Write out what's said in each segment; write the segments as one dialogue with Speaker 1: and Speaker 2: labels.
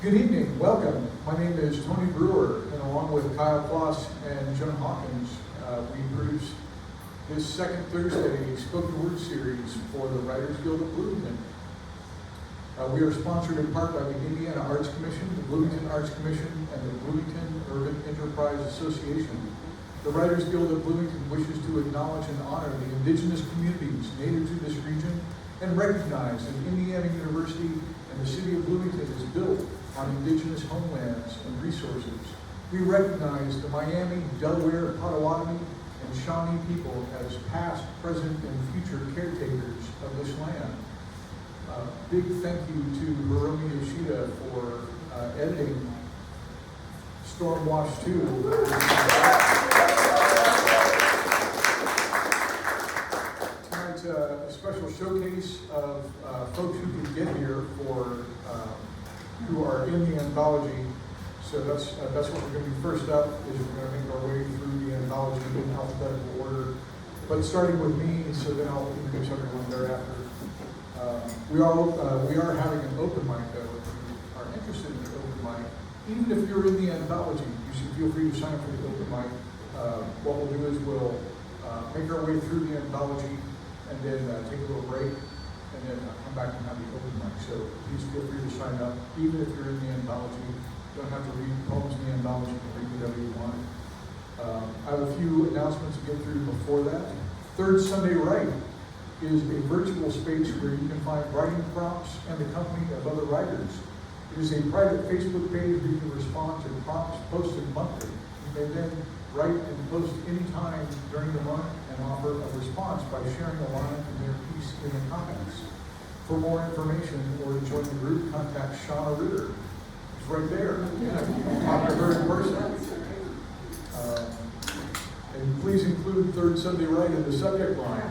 Speaker 1: Good evening, welcome. My name is Tony Brewer, and along with Kyle Kloss and Joan Hawkins, we produce this second Thursday spoken word series for the Writers Guild of Bloomington. We are sponsored in part by the Indiana Arts Commission, the Bloomington Arts Commission, and the Bloomington Urban Enterprise Association. The Writers Guild of Bloomington wishes to acknowledge and honor the indigenous communities native to this region and recognize that Indiana University and the city of Bloomington is built on indigenous homelands and resources. We recognize the Miami, Delaware, Potawatomi, and Shawnee people as past, present, and future caretakers of this land. Big thank you to Hiromi Yoshida for editing Stormwash 2. Tonight's a special showcase of folks who could get here for who are in the anthology. So that's what we're going to do first up, is we're going to make our way through the anthology in alphabetical order. But starting with me, so then I'll introduce everyone thereafter. We are having an open mic, though. If you are interested in the open mic, even if you're in the anthology, you should feel free to sign up for the open mic. What we'll do is we'll make our way through the anthology and then take a little break and then come back and have the open mic. So please feel free to sign up, even if you're in the anthology. You don't have to read poems in the anthology, you can read whatever you want. I have a few announcements to get through before that. Third Sunday Write is a virtual space where you can find writing prompts and the company of other writers. It is a private Facebook page where you can respond to prompts posted monthly. You may then write and post anytime during the month and offer a response by sharing a line from their piece in the comments. For more information or to join the group, contact Shana Ritter. It's right there. Yeah, you can talk to her in person. And please include Third Sunday Write in the subject line.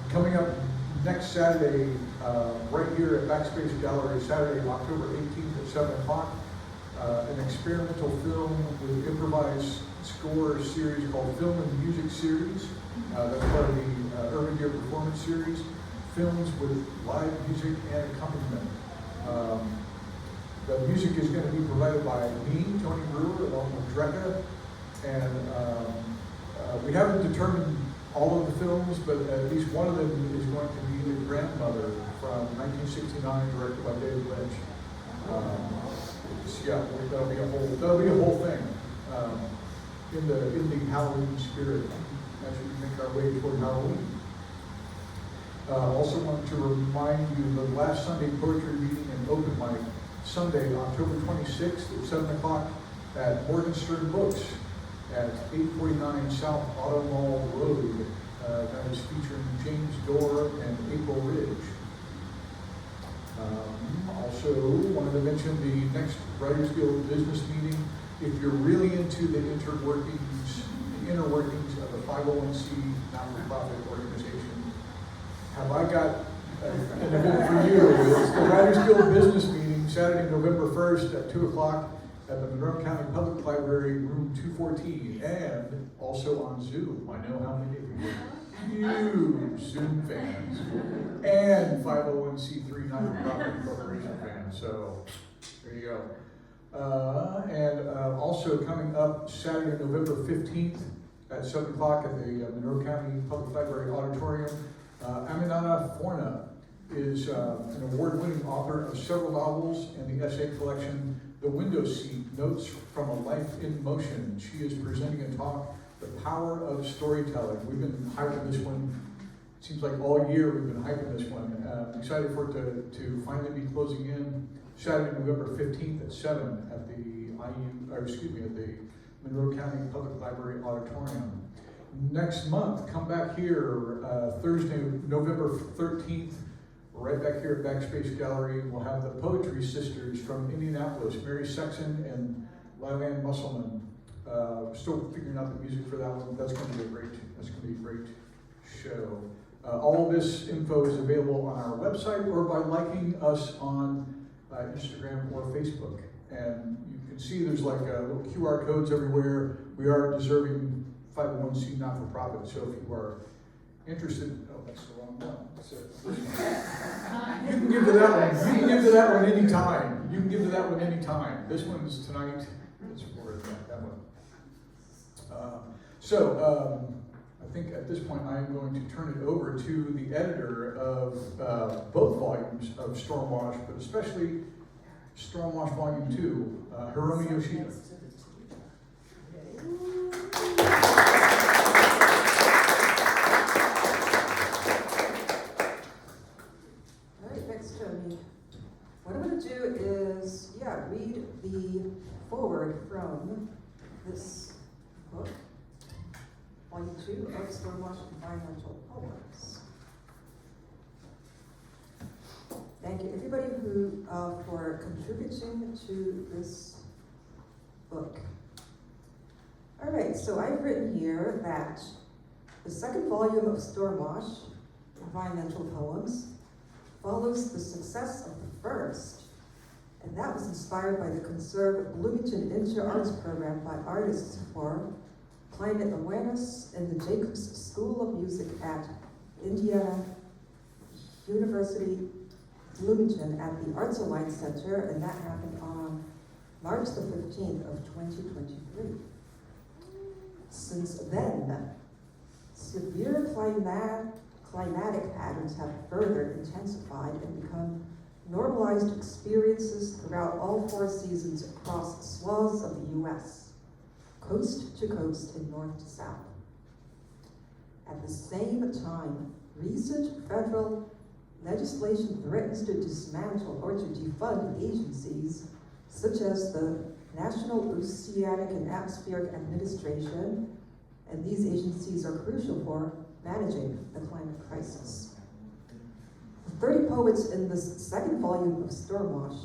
Speaker 1: Coming up next Saturday, right here at Backspace Gallery, Saturday, October 18th at 7 o'clock, an experimental film with improvised score series called Film and Music Series. That's part of the Urban Gear Performance Series. Films with live music and accompaniment. The music is going to be provided by me, Tony Brewer, along with Drecka, and we haven't determined all of the films, but at least one of them is going to be The Grandmother from 1969, directed by David Lynch. Yeah, that'll be a whole thing in the Halloween spirit as we make our way toward Halloween. Also want to remind you the last Sunday poetry reading and open mic, Sunday, October 26th at 7 o'clock at Morgenstern Books at 849 South Auto Mall Road. That is featuring James Dorr and April Ridge. Also wanted to mention the next Writers Guild business meeting. If you're really into the inner workings of a 501c not-for-profit organization, have I got an event for you? It's the Writers Guild business meeting, Saturday, November 1st at 2 o'clock at the Monroe County Public Library, room 214, and also on Zoom. I know how many of you are huge Zoom fans and 501c3 non-profit corporation fans. So there you go. And also coming up Saturday, November 15th at 7 o'clock at the Monroe County Public Library Auditorium, Aminata Forna is an award-winning author of several novels and the essay collection The Window Seat, Notes from a Life in Motion. She is presenting a talk, The Power of Storytelling. We've been hyping this one, seems like all year we've been hyping this one. Excited for it to finally be closing in Saturday, November 15th at 7 at the at the Monroe County Public Library Auditorium. Next month, come back here, Thursday, November 13th, right back here at Backspace Gallery. We'll have the Poetry Sisters from Indianapolis, Mary Sexton and Lylanne Musselman. Still figuring out the music for that one. That's going to be a great show. All of this info is available on our website or by liking us on Instagram or Facebook. And you can see there's like little QR codes everywhere. We are deserving 501c not-for-profit, so if you are interested, oh, that's the wrong one. That's it. can give to that one. You can give to that one anytime. You can give to that one anytime. This one's tonight. It's for that one. I think at this point I am going to turn it over to the editor of both volumes of Stormwash, but especially Stormwash Volume 2, Hiromi Yoshida.
Speaker 2: All right, thanks, Tony. What I'm going to do is, read the foreword from this book, Volume 2 of Stormwash Environmental Poems. Thank you, everybody who for contributing to this book. All right, so I've written here that the second volume of Stormwash Environmental Poems follows the success of the first, and that was inspired by the conserved Bloomington Inter-Arts program by artists for climate awareness in the Jacobs School of Music at Indiana University, Bloomington at the Arts Alliance Center, and that happened on March the 15th of 2023. Since then, severe climatic patterns have further intensified and become normalized experiences throughout all 4 seasons across swaths of the U.S., coast to coast and north to south. At the same time, recent federal legislation threatens to dismantle or to defund agencies such as the National Oceanic and Atmospheric Administration, and these agencies are crucial for managing the climate crisis. The 30 poets in this second volume of Stormwash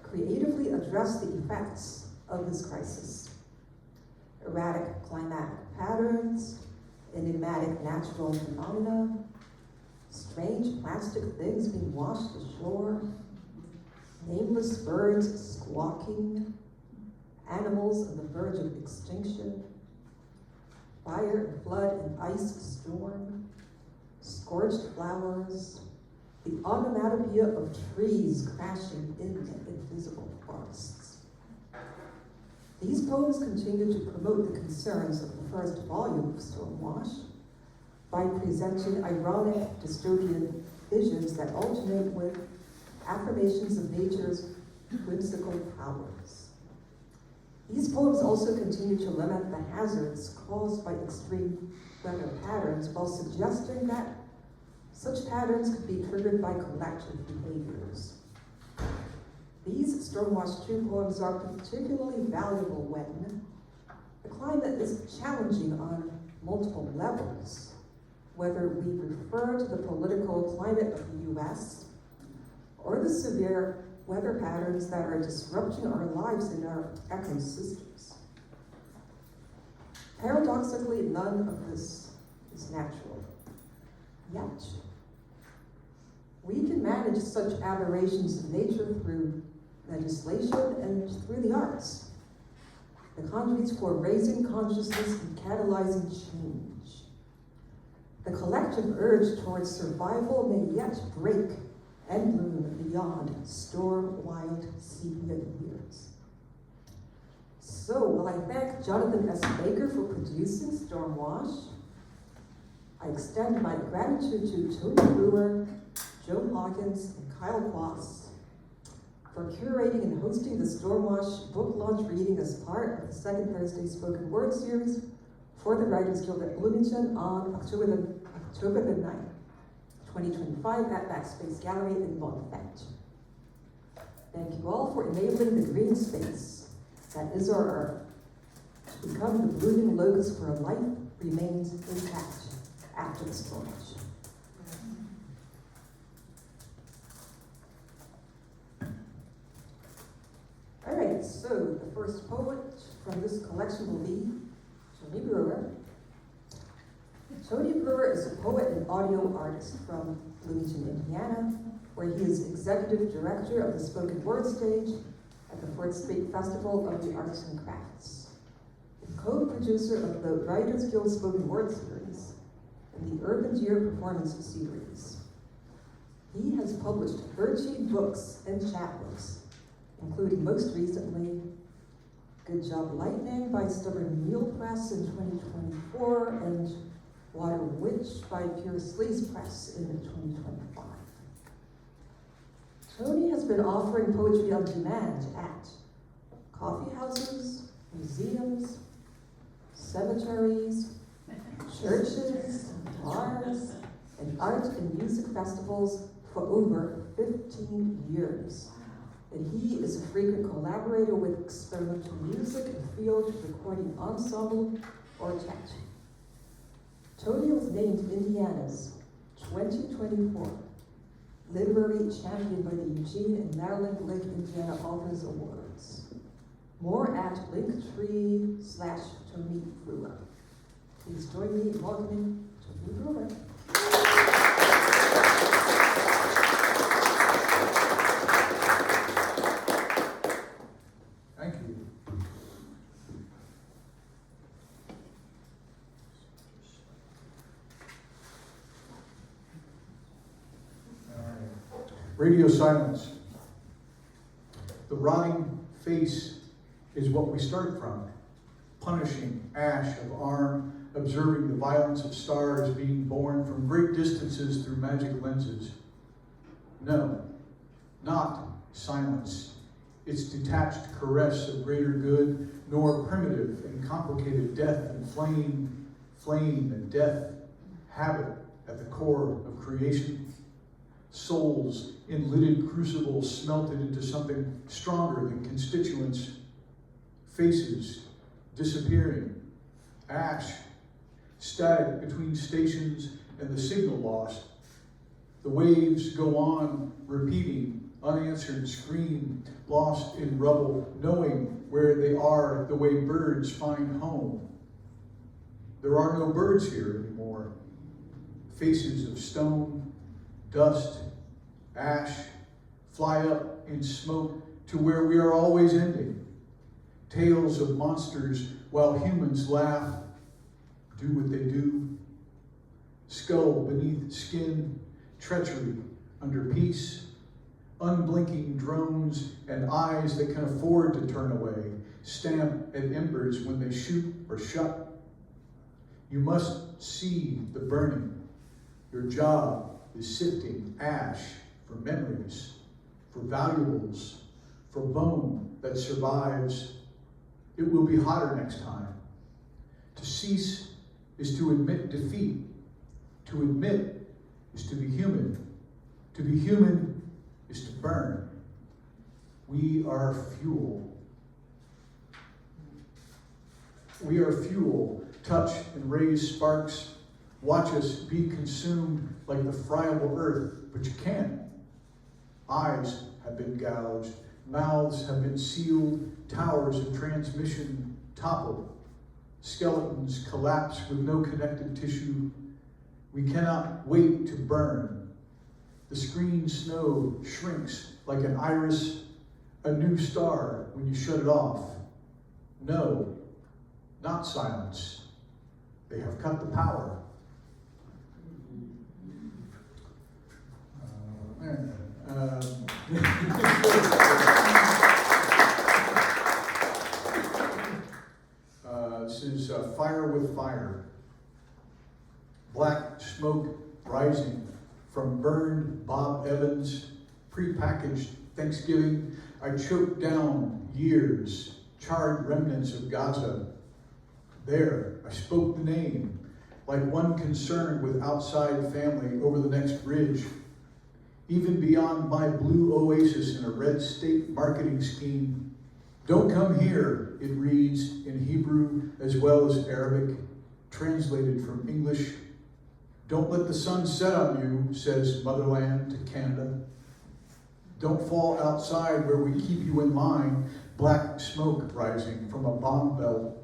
Speaker 2: creatively address the effects of this crisis. Erratic climatic patterns, enigmatic natural phenomena, strange plastic things being washed ashore, nameless birds squawking, animals on the verge of extinction, fire and flood and ice storm, scorched flowers, the onomatopoeia of trees crashing into invisible forests. These poems continue to promote the concerns of the first volume of Stormwash by presenting ironic dystopian visions that alternate with affirmations of nature's whimsical powers. These poems also continue to lament the hazards caused by extreme weather patterns while suggesting that such patterns could be triggered by collective behaviors. These Stormwash 2 poems are particularly valuable when the climate is challenging on multiple levels, whether we refer to the political climate of the U.S. or the severe weather patterns that are disrupting our lives in our ecosystems. Paradoxically, none of this is natural. Yet, we can manage such aberrations of nature through legislation and through the arts, the conduits for raising consciousness and catalyzing change. The collective urge towards survival may yet break and bloom beyond storm-wild sepia years. So, while I thank Jonathan S. Baker for producing Stormwash, I extend my gratitude to Tony Brewer, Joe Hawkins, and Kyle Quass for curating and hosting the Stormwash book launch reading as part of the second Thursday Spoken Word series for the Writers Guild at Bloomington on October the 9th. 2025 at Backspace Gallery in Balkansky-Sellés. Thank you all for enabling the green space that is our Earth to become the blooming locus where life remains intact after the storms. All right, so the first poet from this collection will be Tony Brewer. Tony Brewer is a poet and audio artist from Bloomington, Indiana, where he is executive director of the spoken word stage at the 4th Street Festival of the Arts and Crafts, and co-producer of the Writers Guild Spoken Word Series and the Urban Deer Performance Series. He has published 13 books and chapbooks, including most recently, Good Job Lightning by Stubborn Neal Press in 2024 and Water Witch by Sellés Press in 2025. Tony has been offering poetry on demand at coffee houses, museums, cemeteries, churches, bars, and art and music festivals for over 15 years. And he is a frequent collaborator with experimental music and field recording ensemble Quartet. Tony was named Indiana's 2024 Literary Champion by the Eugene and Marilyn Blake Indiana Authors Awards. More at linktree/Tony Brewer. Please join me in welcoming Tony Brewer.
Speaker 1: Thank you. All right. Radio silence. The rotting face is what we start from. Punishing ash of arm, observing the violence of stars being born from great distances through magic lenses. No, not silence. Its detached caress of greater good, nor primitive and complicated death and flame and death, habit at the core of creation. Souls in lidded crucibles smelted into something stronger than constituents. Faces disappearing. Ash, static between stations and the signal lost. The waves go on repeating, unanswered scream, lost in rubble, knowing where they are the way birds find home. There are no birds here anymore. Faces of stone, dust, ash, fly up in smoke to where we are always ending. Tales of monsters while humans laugh, do what they do. Skull beneath skin, treachery under peace. Unblinking drones and eyes that can afford to turn away, stamp at embers when they shoot or shut. You must see the burning. Your job is sifting ash for memories, for valuables, for bone that survives. It will be hotter next time. To cease is to admit defeat. To admit is to be human. To be human is to burn. We are fuel. We are fuel. Touch and raise sparks. Watch us be consumed like the friable earth, but you can't. Eyes have been gouged. Mouths have been sealed. Towers of transmission topple. Skeletons collapse with no connective tissue. We cannot wait to burn. The screen snow shrinks like an iris, a new star when you shut it off. No, not silence. They have cut the power. This is Fire with Fire. Black smoke rising from burned Bob Evans' prepackaged Thanksgiving. I choked down years, charred remnants of Gaza. There, I spoke the name, like one concerned with outside family over the next ridge. Even beyond my blue oasis in a red state marketing scheme. Don't come here, it reads in Hebrew as well as Arabic, translated from English. Don't let the sun set on you, says Motherland to Canada. Don't fall outside where we keep you in line, black smoke rising from a bomb belt,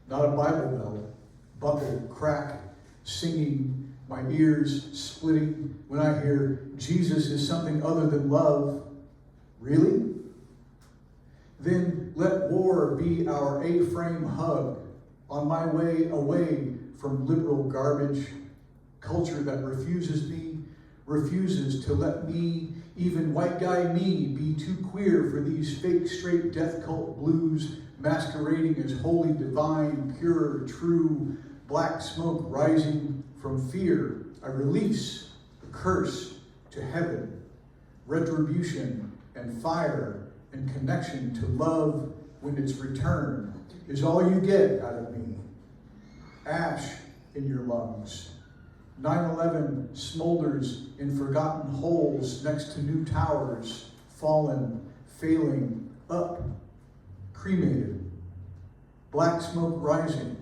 Speaker 1: not a Bible belt, buckle, crack, singing, my ears splitting when I hear Jesus is something other than love. Really? Then let war be our A-frame hug on my way away from liberal garbage, culture that refuses me, refuses to let me, even white guy me, be too queer for these fake straight death cult blues masquerading as holy, divine, pure, true, black smoke rising from fear. I release a curse to heaven, retribution and fire and connection to love when its return is all you get out of me. Ash in your lungs. 9/11 smolders in forgotten holes next to new towers, fallen, failing, up, cremated. Black smoke rising,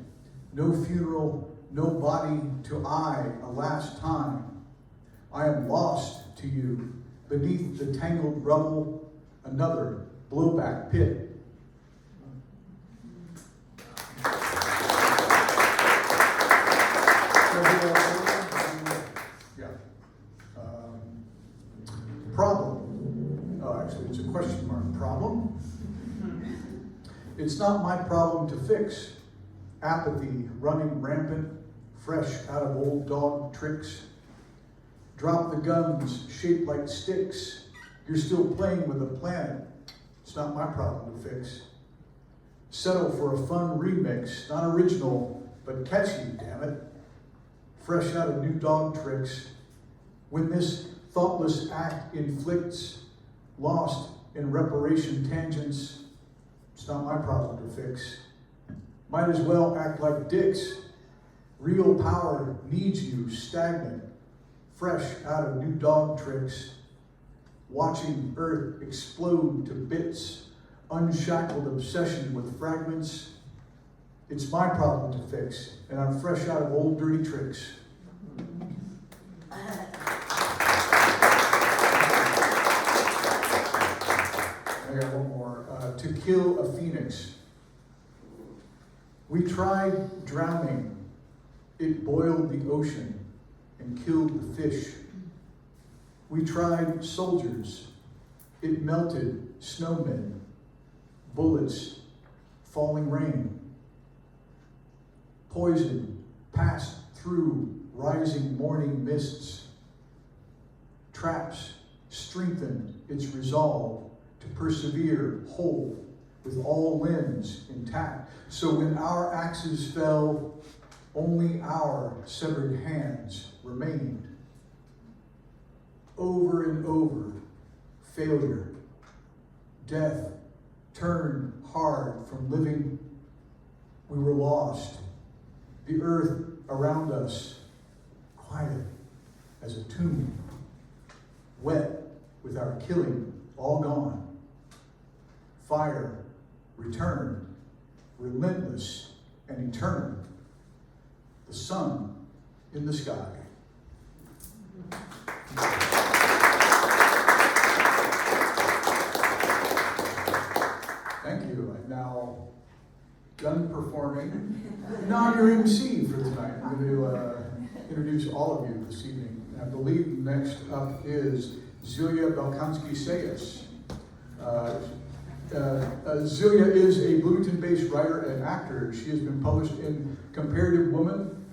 Speaker 1: no funeral, no body to eye a last time. I am lost to you, beneath the tangled rubble, another blowback pit. Problem. Oh, actually, it's a question mark. Problem? It's not my problem to fix. Apathy running rampant, fresh out of old dog tricks. Drop the guns shaped like sticks. You're still playing with the planet. It's not my problem to fix. Settle for a fun remix, not original, but catchy, damn it. Fresh out of new dog tricks. When this thoughtless act inflicts, lost in reparation tangents, it's not my problem to fix. Might as well act like dicks. Real power needs you stagnant, fresh out of new dog tricks. Watching Earth explode to bits, unshackled obsession with fragments. It's my problem to fix, and I'm fresh out of old dirty tricks. I got one more. To kill a phoenix. We tried drowning. It boiled the ocean and killed the fish. We tried soldiers. It melted snowmen, bullets, falling rain. Poison passed through rising morning mists. Traps strengthened its resolve to persevere whole with all limbs intact. So when our axes fell, only our severed hands remained. Over and over, failure, death turned hard from living. We were lost. The earth around us, quiet as a tomb, wet with our killing all gone. Fire returned, relentless and eternal. The sun in the sky. Thank you. And now, done performing. Now I'm your MC for tonight. I'm going to introduce all of you this evening. I believe next up is Zilia Balkansky-Sellés. Zilia is a Bloomington-based writer and actor. She has been published in Comparative Woman,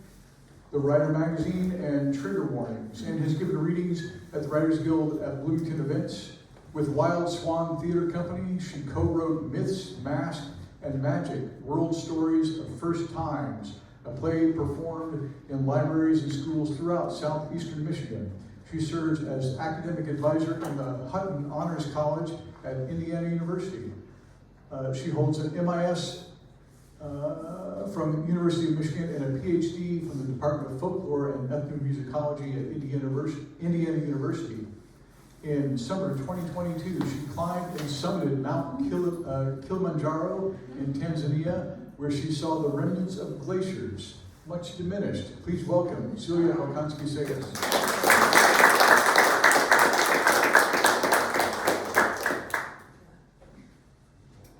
Speaker 1: The Writer Magazine, and Trigger Warnings, and has given readings at the Writers Guild at Bloomington events. With Wild Swan Theater Company, she co-wrote Myths, Mask, and Magic, World Stories of First Times, a play performed in libraries and schools throughout southeastern Michigan. She serves as academic advisor in the Hutton Honors College at Indiana University. She holds an MIS from the University of Michigan and a PhD from the Department of Folklore and Ethnomusicology at Indiana University. In summer 2022, she climbed and summited Mount Kilimanjaro in Tanzania, where she saw the remnants of glaciers, much diminished. Please welcome Zilia Balkansky-Sellés.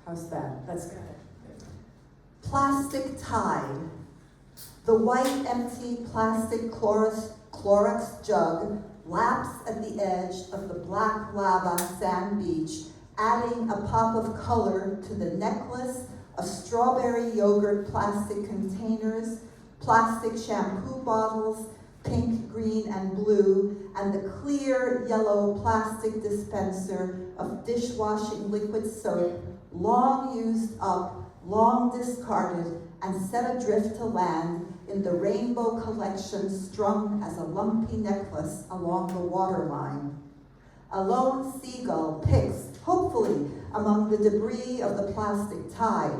Speaker 3: How's that? That's good. Plastic tide. The white, empty plastic Clorox jug laps at the edge of the black lava sand beach, adding a pop of color to the necklace of strawberry yogurt plastic containers, plastic shampoo bottles, pink, green, and blue, and the clear yellow plastic dispenser of dishwashing liquid soap, long used up, long discarded, and set adrift to land in the rainbow collection strung as a lumpy necklace along the waterline. A lone seagull picks, hopefully, among the debris of the plastic tide.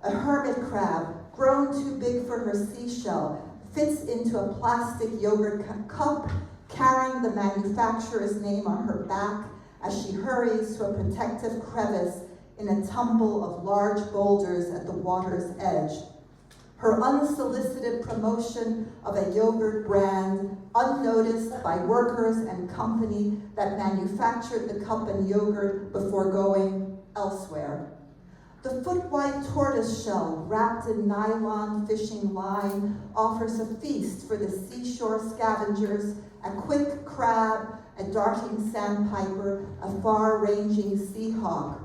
Speaker 3: A hermit crab, grown too big for her seashell, fits into a plastic yogurt cup, carrying the manufacturer's name on her back as she hurries to a protective crevice in a tumble of large boulders at the water's edge. Her unsolicited promotion of a yogurt brand, unnoticed by workers and company that manufactured the cup and yogurt before going elsewhere. The foot-wide tortoiseshell wrapped in nylon fishing line offers a feast for the seashore scavengers, a quick crab, a darting sandpiper, a far-ranging seahawk.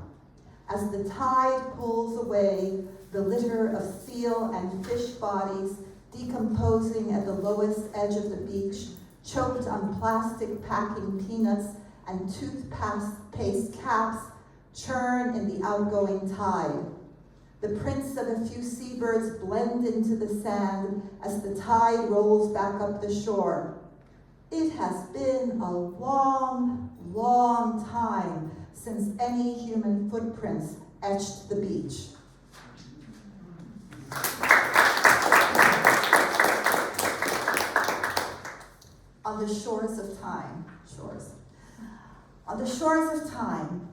Speaker 3: As the tide pulls away, the litter of seal and fish bodies decomposing at the lowest edge of the beach, choked on plastic packing peanuts and toothpaste caps, churn in the outgoing tide. The prints of a few seabirds blend into the sand as the tide rolls back up the shore. It has been a long, long time since any human footprints etched the beach. On the shores of time, on the shores of time,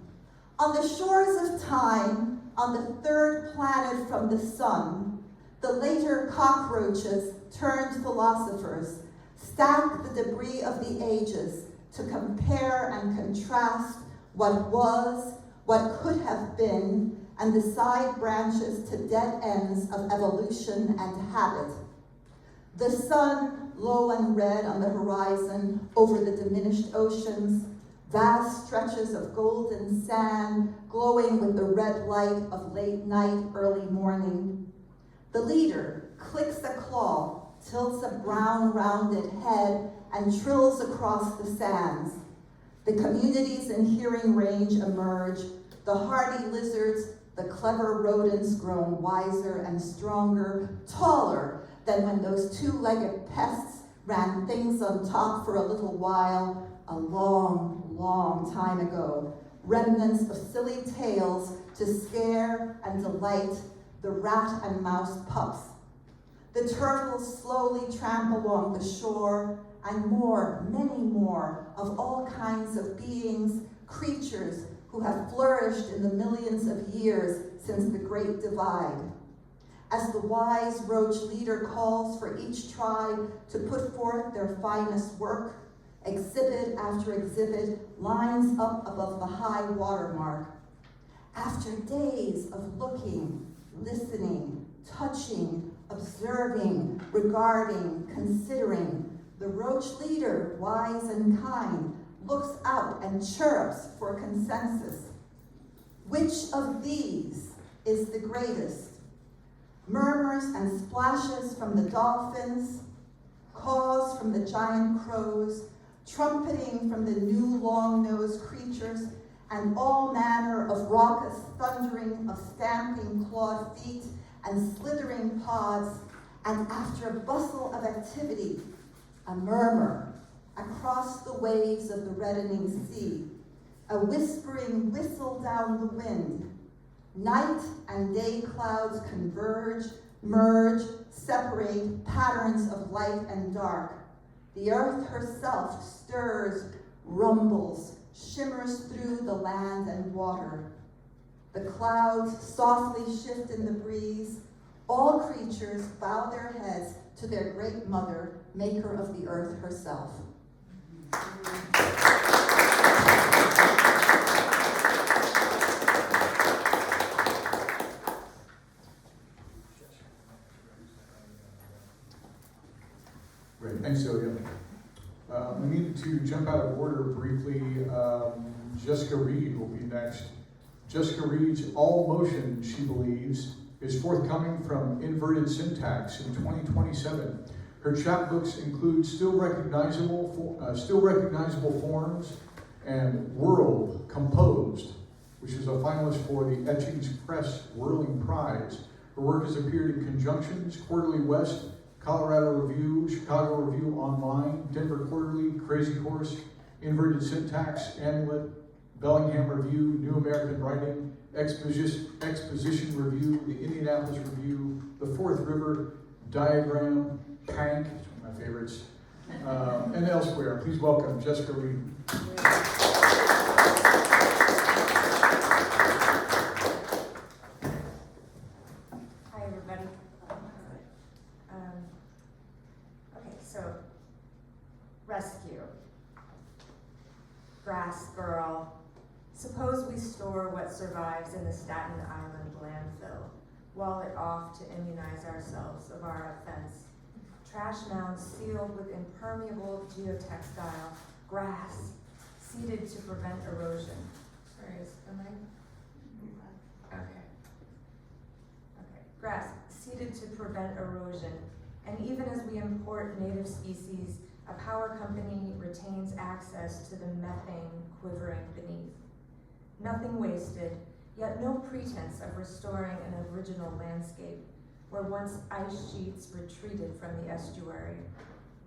Speaker 3: on the shores of time, on the third planet from the sun, the later cockroaches turned philosophers, stack the debris of the ages to compare and contrast what was, what could have been, and the side branches to dead ends of evolution and habit. The sun, low and red on the horizon over the diminished oceans, vast stretches of golden sand glowing with the red light of late night, early morning. The leader clicks a claw, tilts a brown rounded head, and trills across the sands. The communities in hearing range emerge, the hardy lizards, the clever rodents grown wiser and stronger, taller than when those two-legged pests ran things on top for a little while, a long, long time ago. Remnants of silly tales to scare and delight the rat and mouse pups. The turtles slowly tramp along the shore, and more, many more, of all kinds of beings, creatures who have flourished in the millions of years since the Great Divide. As the wise roach leader calls for each tribe to put forth their finest work, exhibit after exhibit lines up above the high water mark. After days of looking, listening, touching, observing, regarding, considering, the roach leader, wise and kind, looks out and chirrups for consensus. Which of these is the greatest? Murmurs and splashes from the dolphins, caws from the giant crows, trumpeting from the new long-nosed creatures, and all manner of raucous thundering of stamping clawed feet and slithering paws, and after a bustle of activity, a murmur across the waves of the reddening sea, a whispering whistle down the wind. Night and day clouds converge, merge, separate patterns of light and dark. The earth herself stirs, rumbles, shimmers through the land and water. The clouds softly shift in the breeze. All creatures bow their heads to their great mother, maker of the earth herself.
Speaker 1: Great, thanks, Zilia. We needed to jump out of order briefly. Jessica Reed will be next. Jessica Reed's All Motion, she believes, is forthcoming from Inverted Syntax in 2027. Her chapbooks include still recognizable forms and World Composed, which is a finalist for the Etchings Press Whirling Prize. Her work has appeared in Conjunctions, Quarterly West, Colorado Review, Chicago Review Online, Denver Quarterly, Crazy Horse, Inverted Syntax, Amulet, Bellingham Review, New American Writing, Exposition Review, the Indianapolis Review, the Fourth River, Diagram, Pank, which is one of my favorites, and elsewhere. Please welcome Jessica Reed.
Speaker 4: Hi, everybody. Okay, so rescue. Grass girl. Suppose we store what survives in the Staten Island landfill, wall it off to immunize ourselves of our offense. Trash mounds sealed with impermeable geotextile, grass seeded to prevent erosion. Sorry, am I? Okay. Grass seeded to prevent erosion. And even as we import native species, a power company retains access to the methane quivering beneath. Nothing wasted, yet no pretense of restoring an original landscape where once ice sheets retreated from the estuary.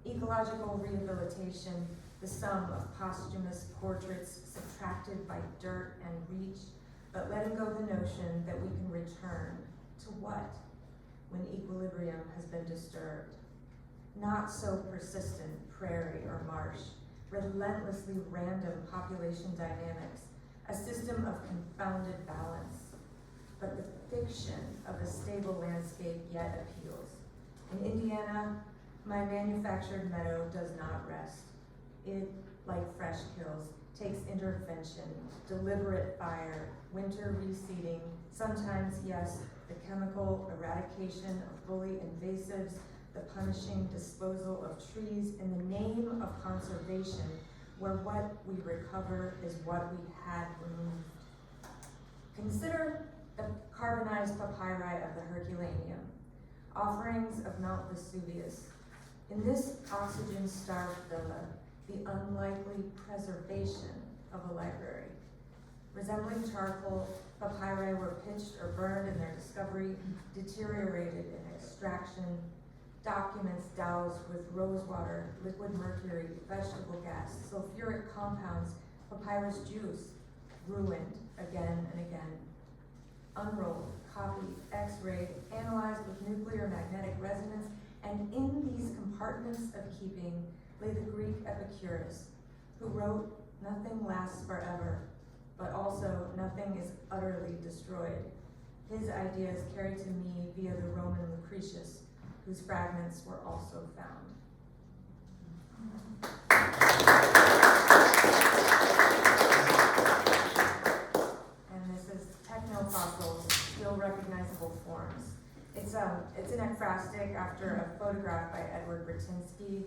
Speaker 4: Ecological rehabilitation, the sum of posthumous portraits subtracted by dirt and reach, but letting go the notion that we can return to what when equilibrium has been disturbed? Not so persistent prairie or marsh, relentlessly random population dynamics, a system of confounded balance. But the fiction of a stable landscape yet appeals. In Indiana, my manufactured meadow does not rest. It, like fresh kills, takes intervention, deliberate fire, winter reseeding, sometimes, yes, the chemical eradication of bully invasives, the punishing disposal of trees in the name of conservation, where what we recover is what we had removed. Consider the carbonized papyri of the Herculaneum, offerings of Mount Vesuvius. In this oxygen-starved villa, the unlikely preservation of a library. Resembling charcoal, papyri were pitched or burned in their discovery, deteriorated in extraction, documents doused with rosewater, liquid mercury, vegetable gas, sulfuric compounds, papyrus juice, ruined again and again. Unrolled, copied, x-rayed, analyzed with nuclear magnetic resonance, and in these compartments of keeping lay the Greek Epicurus, who wrote, "Nothing lasts forever, but also nothing is utterly destroyed." His ideas carried to me via the Roman Lucretius, whose fragments were also found. And this is Technofossils, Still Recognizable Forms. It's an ekphrastic after a photograph by Edward Bratinsky.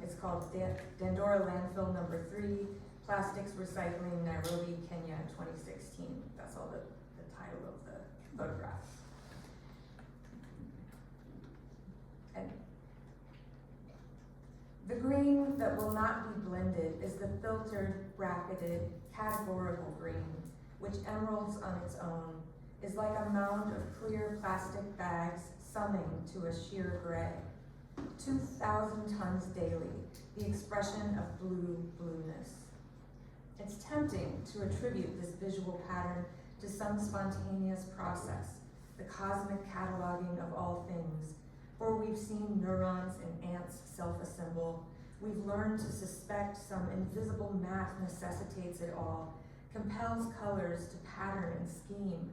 Speaker 4: It's called Dandora Landfill Number 3, Plastics Recycling, Nairobi, Kenya, 2016. That's all the title of the photograph. And the green that will not be blended is the filtered, bracketed, categorical green, which emeralds on its own, is like a mound of clear plastic bags summing to a sheer gray. 2,000 tons daily, the expression of blueness. It's tempting to attribute this visual pattern to some spontaneous process, the cosmic cataloging of all things, for we've seen neurons and ants self-assemble. We've learned to suspect some invisible math necessitates it all, compels colors to pattern and scheme.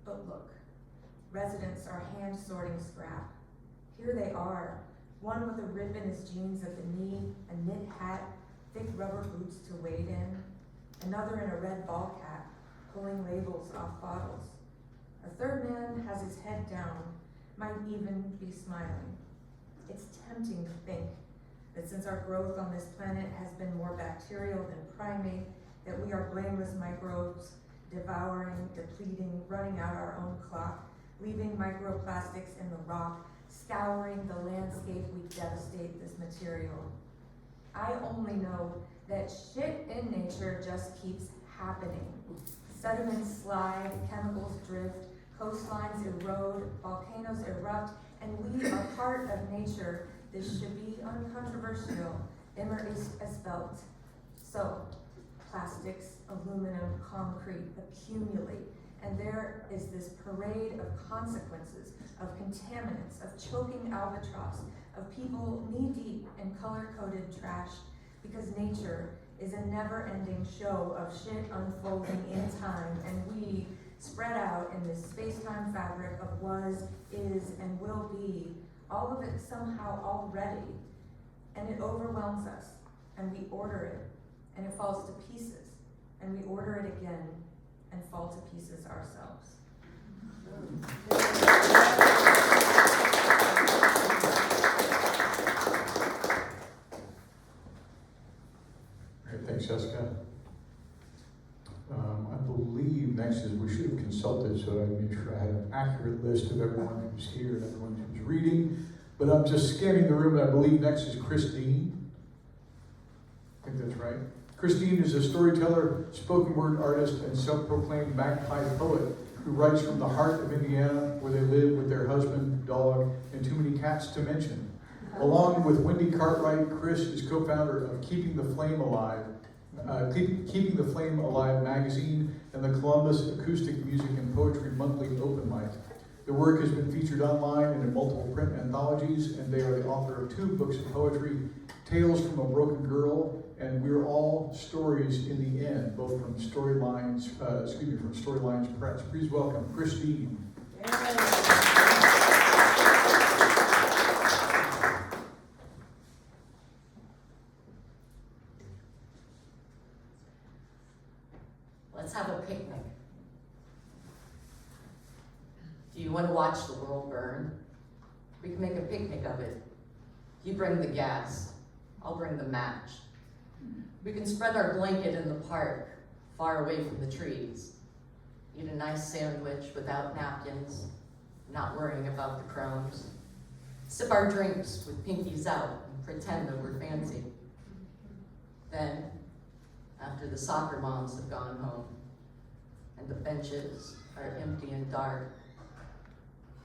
Speaker 4: But look, residents are hand-sorting scrap. Here they are, one with a rip in his jeans at the knee, a knit hat, thick rubber boots to wade in, another in a red ball cap, pulling labels off bottles. A third man has his head down, might even be smiling. It's tempting to think that since our growth on this planet has been more bacterial than primate, that we are blameless microbes, devouring, depleting, running out our own clock, leaving microplastics in the rock, scouring the landscape, we devastate this material. I only know that shit in nature just keeps happening. Sediments slide, chemicals drift, coastlines erode, volcanoes erupt, and we are part of nature. This should be uncontroversial. Immer ist es Welt. So, plastics, aluminum, concrete accumulate, and there is this parade of consequences, of contaminants, of choking albatross, of people knee-deep in color-coded trash, because nature is a never-ending show of shit unfolding in time, and we spread out in this space-time fabric of was, is, and will be, all of it somehow already, and it overwhelms us, and we order it, and it falls to pieces, and we order it again, and fall to pieces ourselves.
Speaker 1: Great, thanks, Jessica. I believe next is, we should have consulted, so I made sure I had an accurate list of everyone who's here and everyone who's reading. But I'm just scanning the room, and I believe next is Christine. I think that's right. Christine is a storyteller, spoken word artist, and self-proclaimed magpie poet who writes from the heart of Indiana, where they live with their husband, dog, and too many cats to mention. Along with Wendy Cartwright, Chris is co-founder of Keeping the Flame Alive, Keeping the Flame Alive magazine, and the Columbus Acoustic Music and Poetry Monthly Open Mic. Their work has been featured online and in multiple print anthologies, and they are the author of 2 books of poetry, Tales from a Broken Girl, and We're All Stories in the End, both from Storylines Press. Please welcome Christine.
Speaker 5: Let's have a picnic. Do you want to watch the world burn? We can make a picnic of it. You bring the gas, I'll bring the match. We can spread our blanket in the park, far away from the trees. Eat a nice sandwich without napkins, not worrying about the crumbs. Sip our drinks with pinkies out and pretend that we're fancy. Then, after the soccer moms have gone home and the benches are empty and dark,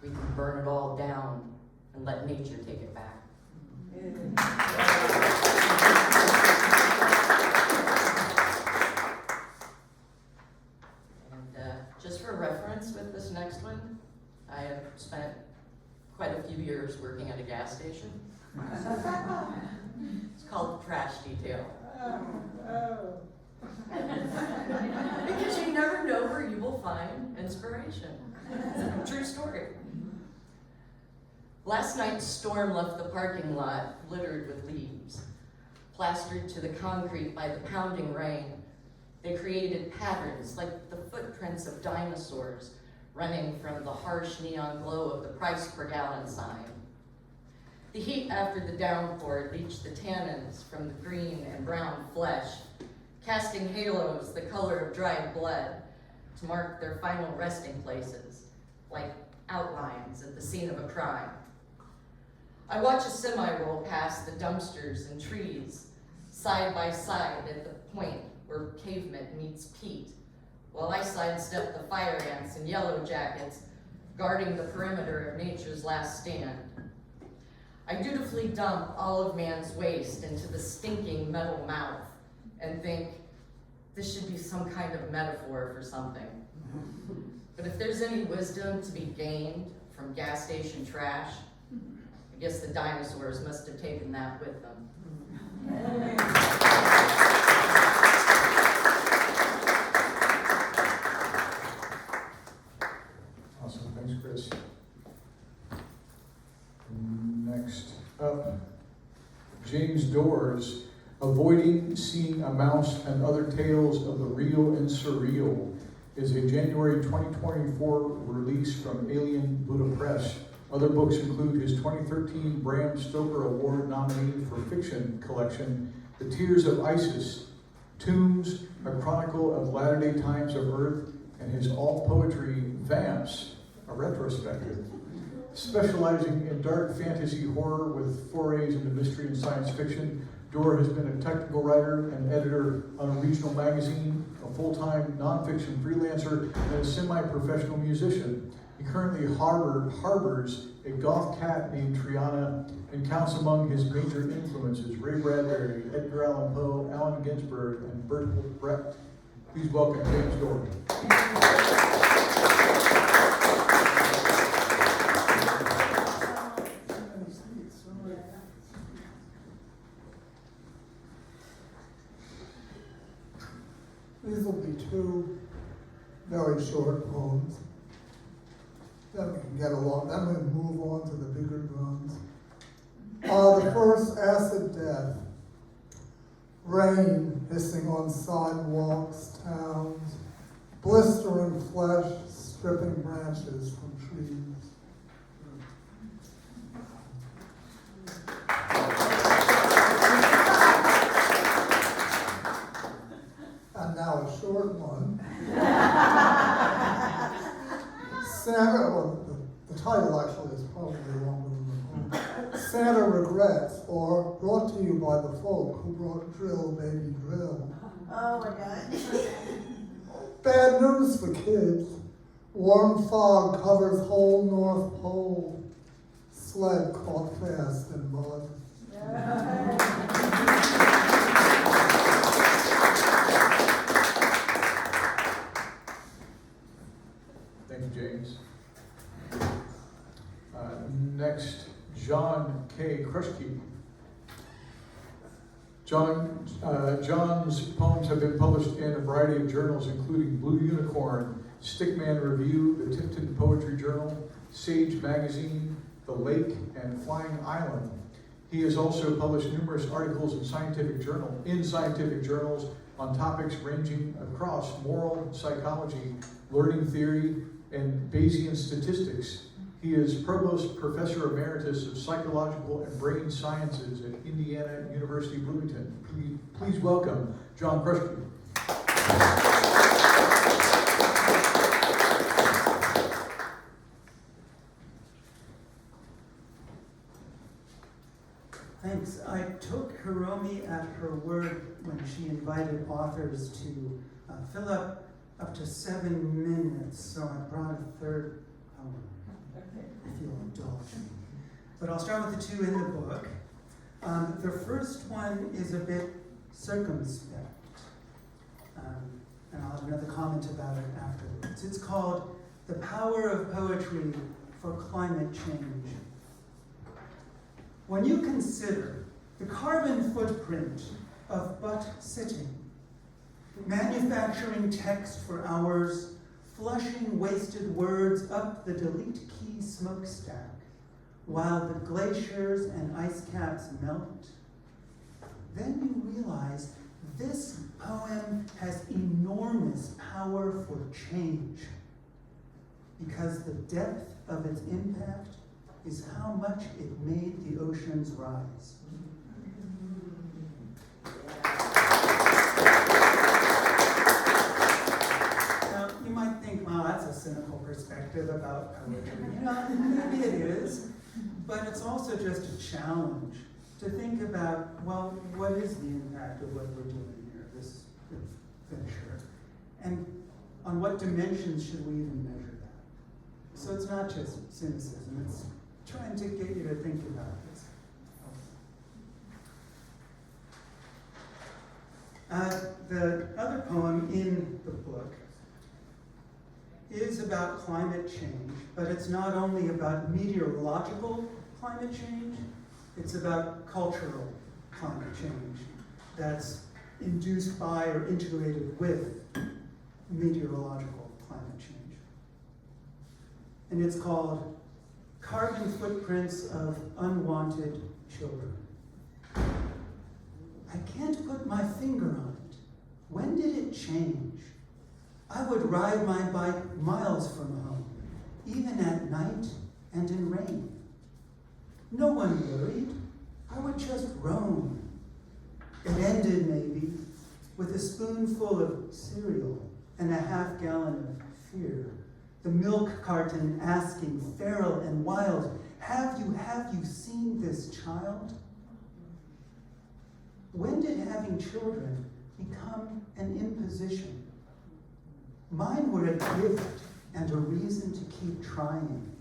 Speaker 5: we can burn it all down and let nature take it back. And just for reference with this next one, I have spent quite a few years working at a gas station. It's called trash detail. Because you never know where you will find inspiration. True story. Last night's storm left the parking lot littered with leaves. Plastered to the concrete by the pounding rain, they created patterns like the footprints of dinosaurs running from the harsh neon glow of the price per gallon sign. The heat after the downpour leached the tannins from the green and brown flesh, casting halos the color of dried blood to mark their final resting places, like outlines at the scene of a crime. I watch a semi roll past the dumpsters and trees, side by side at the point where pavement meets peat, while I sidestep the fire ants in yellow jackets, guarding the perimeter of nature's last stand. I dutifully dump all of man's waste into the stinking metal mouth and think, this should be some kind of metaphor for something. But if there's any wisdom to be gained from gas station trash, I guess the dinosaurs must have taken that with them.
Speaker 1: Awesome, thanks, Chris. Next up, James Dorr's Avoiding Seeing a Mouse and Other Tales of the Real and Surreal is a January 2024 release from Alien Buddha Press. Other books include his 2013 Bram Stoker Award nominee for fiction collection, The Tears of Isis, Tombs, A Chronicle of Latter-day Times of Earth, and his alt poetry, Vamps, a retrospective. Specializing in dark fantasy horror with forays into mystery and science fiction, Dorr has been a technical writer and editor on a regional magazine, a full-time nonfiction freelancer, and a semi-professional musician. He currently harbors a goth cat named Triana and counts among his major influences Ray Bradbury, Edgar Allan Poe, Allen Ginsberg, and Bertolt Brecht. Please welcome James Dorr.
Speaker 6: These will be two very short poems. Then we can get along. Then we move on to the bigger guns. The first, Acid Death. Rain hissing on sidewalks, towns, blistering flesh, stripping branches from trees. And now a short one. Santa, well, the title actually is probably longer than the poem. Santa Regrets, or brought to you by the folk who brought Drill Baby Drill.
Speaker 7: Oh my God.
Speaker 6: Bad news for kids. Warm fog covers whole North Pole. Sled caught fast in mud.
Speaker 1: Thank you, James. Next, John K. Kruschke. John's poems have been published in a variety of journals, including Blue Unicorn, Stickman Review, the Tipton Poetry Journal, Sage Magazine, The Lake, and Flying Island. He has also published numerous articles in scientific journals on topics ranging across moral psychology, learning theory, and Bayesian statistics. He is Provost Professor Emeritus of Psychological and Brain Sciences at Indiana University Bloomington. Please welcome John Kruschke.
Speaker 8: Thanks. I took Hiromi at her word when she invited authors to fill up to 7 minutes, so I brought a third poem, if you'll indulge me. But I'll start with the two in the book. The first one is a bit circumspect, and I'll have another comment about it afterwards. It's called The Power of Poetry for Climate Change. When you consider the carbon footprint of butt sitting, manufacturing text for hours, flushing wasted words up the delete key smokestack, while the glaciers and ice caps melt, then you realize this poem has enormous power for change, because the depth of its impact is how much it made the oceans rise. Now, you might think, wow, that's a cynical perspective about poetry. Maybe it is, but it's also just a challenge to think about, well, what is the impact of what we're doing here, this venture? And on what dimensions should we even measure that? So it's not just cynicism, it's trying to get you to think about this. The other poem in the book is about climate change, but it's not only about meteorological climate change, it's about cultural climate change that's induced by or integrated with meteorological climate change. And it's called Carbon Footprints of Unwanted Children. I can't put my finger on it. When did it change? I would ride my bike miles from home, even at night and in rain. No one worried. I would just roam. It ended, maybe, with a spoonful of cereal and a half gallon of fear, The milk carton asking, feral and wild, have you seen this child? When did having children become an imposition? Mine were a gift and a reason to keep trying,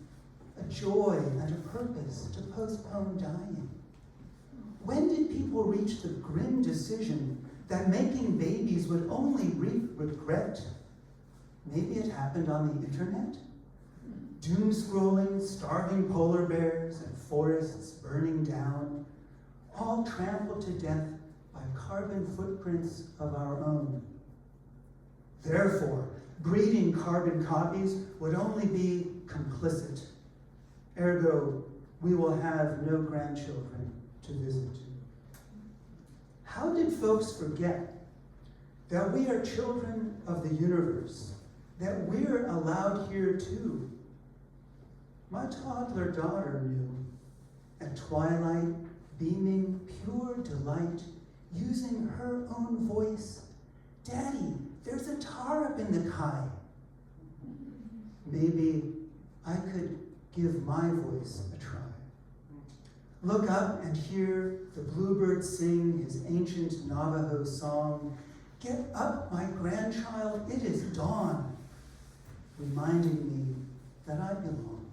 Speaker 8: a joy and a purpose to postpone dying. When did people reach the grim decision that making babies would only reap regret? Maybe it happened on the internet? Doom scrolling, starving polar bears, and forests burning down, all trampled to death by carbon footprints of our own. Therefore, breeding carbon copies would only be complicit. Ergo, we will have no grandchildren to visit. How did folks forget that we are children of the universe, that we're allowed here too? My toddler daughter knew, at twilight, beaming pure delight, using her own voice, Daddy, there's a tar up in the sky. Maybe I could give my voice a try. Look up and hear the bluebird sing his ancient Navajo song. Get up, my grandchild, it is dawn, reminding me that I belong.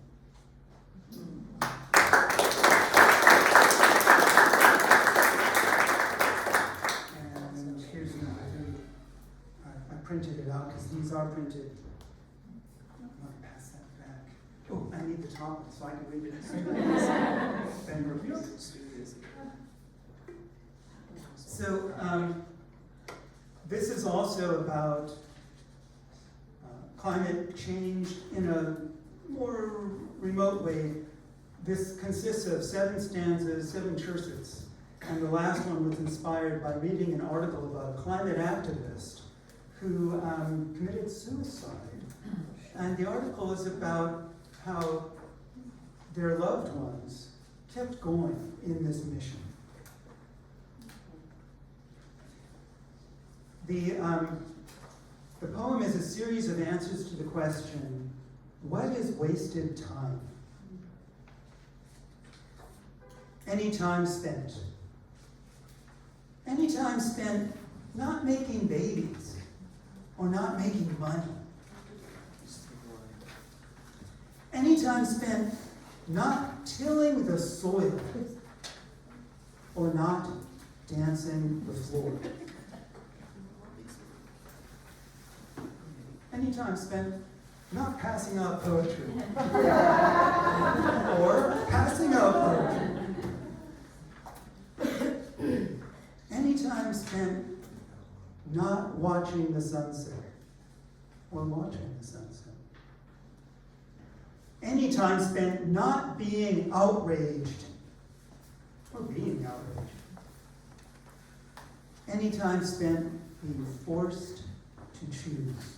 Speaker 8: And here's another. I printed it out because these are printed. I'm going to pass that back. Oh, I need the top one so I can read it. Ben review. So this is also about climate change in a more remote way. This consists of 7 stanzas, 7 tercets, and the last one was inspired by reading an article about a climate activist who committed suicide. And the article is about how their loved ones kept going in this mission. The poem is a series of answers to the question, what is wasted time? Any time spent. Any time spent not making babies or not making money. Any time spent not tilling the soil or not dancing the floor. Any time spent not passing out poetry or passing out poetry. Any time spent not watching the sunset or watching the sunset. Any time spent not being outraged or being outraged. Any time spent being forced to choose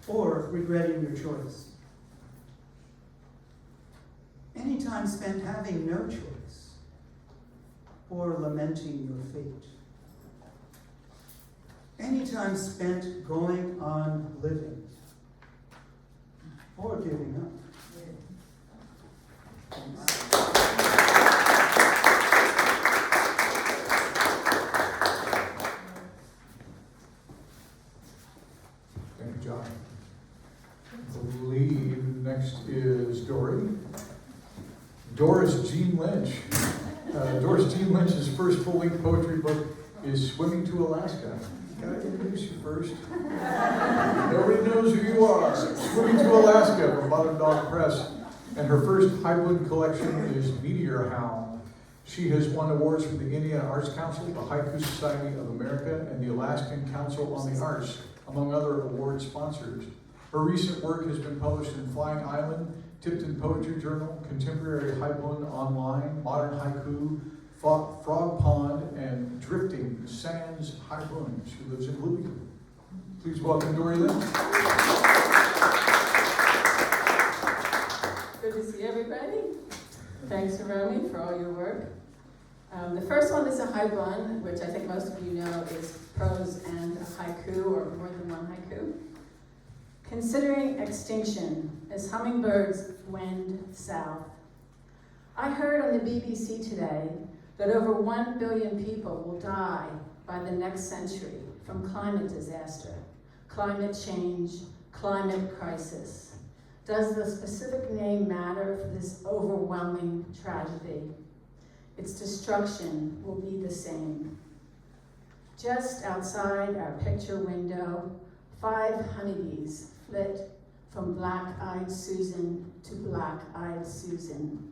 Speaker 8: or regretting your choice. Any time spent having no choice or lamenting your fate. Any time spent going on living or giving up.
Speaker 1: Thank you, John. I believe next is Dory. Doris Jean Lynch. Doris Jean Lynch's first full-length poetry book is Swimming to Alaska. Can I introduce you first? Nobody knows who you are. Swimming to Alaska from Bottom Dog Press. And her first hybrid collection is Meteor Hound. She has won awards from the Indiana Arts Council, the Haiku Society of America, and the Alaskan Council on the Arts, among other award sponsors. Her recent work has been published in Flying Island, Tipton Poetry Journal, Contemporary Haiku Online, Modern Haiku, Frog Pond, and Drifting Sands Haiku. She lives in Bloomington. Please welcome Dory Lynch.
Speaker 7: Good to see everybody. Thanks, Hiromi, for all your work. The first one is a haibun, which I think most of you know is prose and a haiku, or more than one haiku. considering extinction as hummingbirds wend south. I heard on the BBC today that over 1 billion people will die by the next century from climate disaster, climate change, climate crisis. Does the specific name matter for this overwhelming tragedy? Its destruction will be the same. Just outside our picture window, 5 honeybees flit from black-eyed Susan to black-eyed Susan.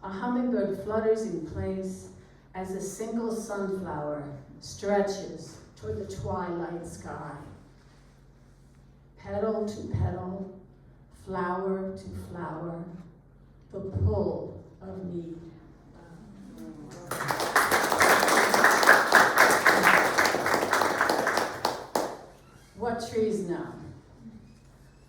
Speaker 7: A hummingbird flutters in place as a single sunflower stretches toward the twilight sky. Petal to petal, flower to flower, the pull of need. What trees now?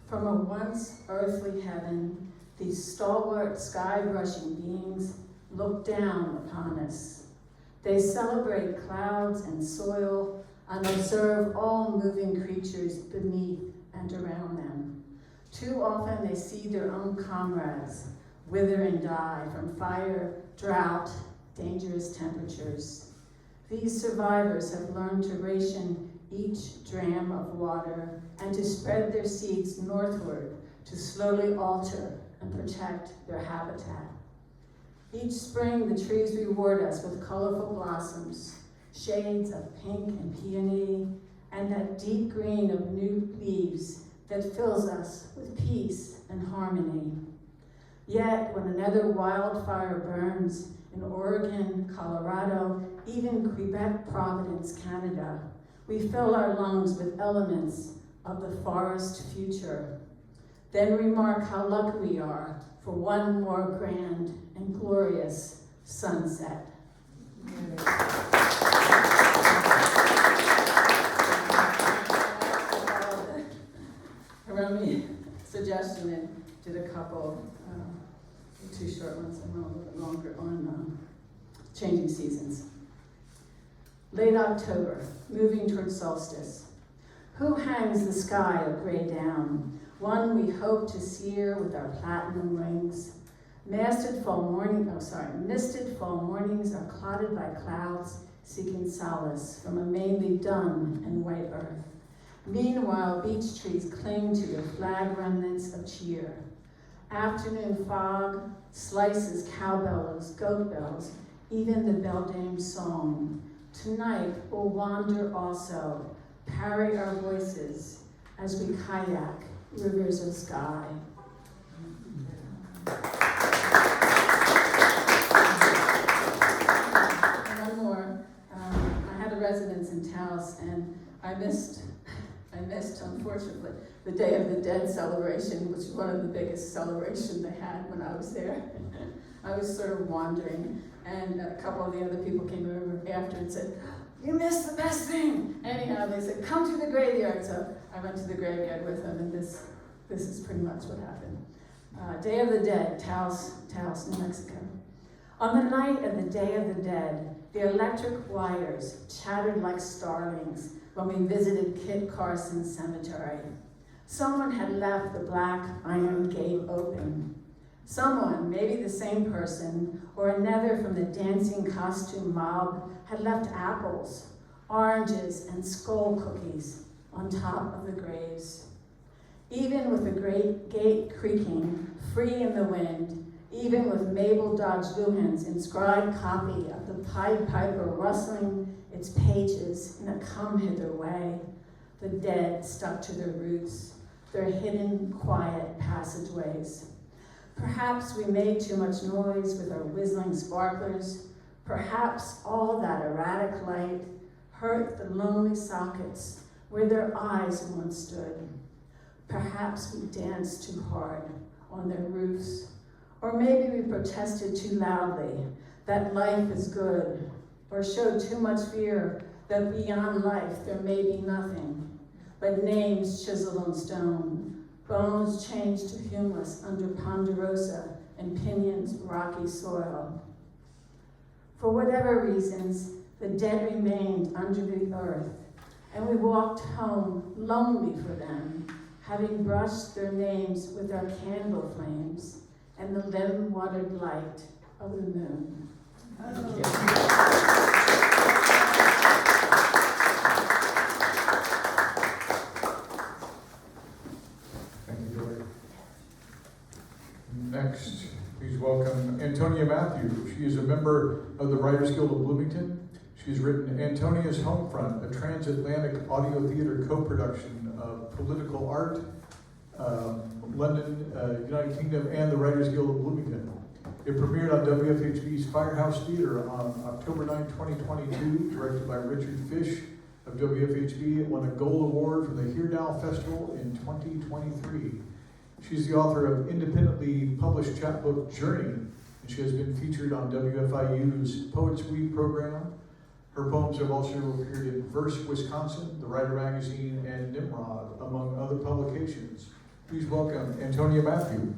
Speaker 7: From a once earthly heaven, these stalwart sky-brushing beings look down upon us. They celebrate clouds and soil and observe all moving creatures beneath and around them. Too often they see their own comrades wither and die from fire, drought, dangerous temperatures. These survivors have learned to ration each dram of water and to spread their seeds northward to slowly alter and protect their habitat. Each spring, the trees reward us with colorful blossoms, shades of pink and peony, and that deep green of new leaves that fills us with peace and harmony. Yet, when another wildfire burns in Oregon, Colorado, even Quebec, Providence, Canada, we fill our lungs with elements of the forest future. Then remark how lucky we are for one more grand and glorious sunset. Hiromi suggestion and did a couple, 2 short ones and one a little bit longer on changing seasons. Late October, moving towards solstice. Who hangs the sky of gray down? One we hope to sear with our platinum rings. Misted fall mornings are clotted by clouds seeking solace from a mainly dun and white earth. Meanwhile, beech trees cling to their flag remnants of cheer. Afternoon fog slices cowbells, goat bells, even the beldame's song. Tonight we'll wander also, parry our voices as we kayak rivers of sky. One more. I had a residence in Taos, and I missed, unfortunately, the Day of the Dead celebration, which was one of the biggest celebrations they had when I was there. I was sort of wandering, and a couple of the other people came over after and said, "You missed the best thing!" Anyhow, they said, "Come to the graveyard." So I went to the graveyard with them, and this is pretty much what happened. Day of the Dead, Taos, New Mexico. On the night of the Day of the Dead, the electric wires chattered like starlings when we visited Kit Carson's cemetery. Someone had left the black iron gate open. Someone, maybe the same person, or another from the dancing costume mob, had left apples, oranges, and skull cookies on top of the graves. Even with the great gate creaking, free in the wind, even with Mabel Dodge Luhan's inscribed copy of the Pied Piper rustling its pages in a come-hither way, the dead stuck to their roots, their hidden, quiet passageways. Perhaps we made too much noise with our whistling sparklers. Perhaps all that erratic light hurt the lonely sockets where their eyes once stood. Perhaps we danced too hard on their roofs. Or maybe we protested too loudly that life is good, or showed too much fear that beyond life there may be nothing but names chiseled on stone, bones changed to humus under ponderosa and Pinion's rocky soil. For whatever reasons, the dead remained under the earth, and we walked home lonely for them, having brushed their names with our candle flames and the lemon-watered light of the moon.
Speaker 1: Thank you, Dorr. Next, please welcome Antonia Matthew. She is a member of the Writers Guild of Bloomington. She's written Antonia's Homefront, a transatlantic audio theater co-production of political art, London, United Kingdom, and the Writers Guild of Bloomington. It premiered on WFHB's Firehouse Theater on October 9, 2022, directed by Richard Fish of WFHB. It won a Gold Award from the Here Festival in 2023. She's the author of independently published chapbook Journey, and she has been featured on WFIU's Poets Week program. Her poems have also appeared in Verse Wisconsin, The Writer Magazine, and Nimrod, among other publications. Please welcome Antonia Matthew.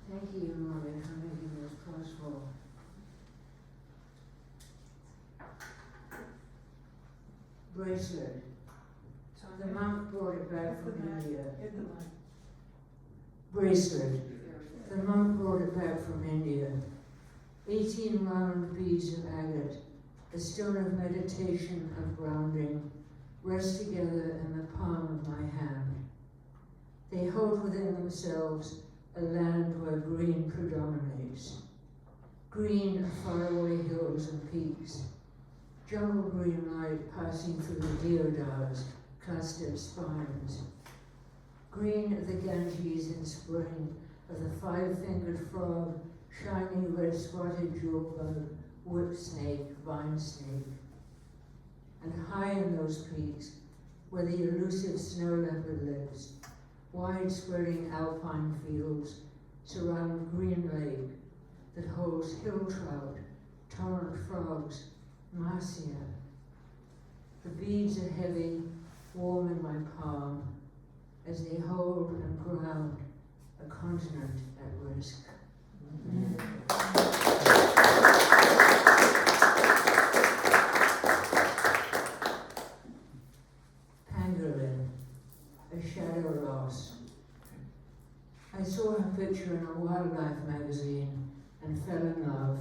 Speaker 9: Thank you, Margaret, for making this possible. Bracelet. The monk brought it back from India. Bracelet. The monk brought it back from India. 18 round beads of agate, a stone of meditation, of grounding, rest together in the palm of my hand. They hold within themselves a land where green predominates. Green of faraway hills and peaks. Jungle green light passing through the deodars, clustered spines. Green of the Ganges in spring, of the five-fingered frog, shiny red-spotted jewelbug, whip snake, vine snake. And high in those peaks, where the elusive snow leopard lives, wide-spreading alpine fields surround green lake that holds hill trout, torrent frogs, marcia. The beads are heavy, warm in my palm, as they hold and ground a continent at risk. Pangolin, a shadow lost. I saw her picture in a wildlife magazine and fell in love.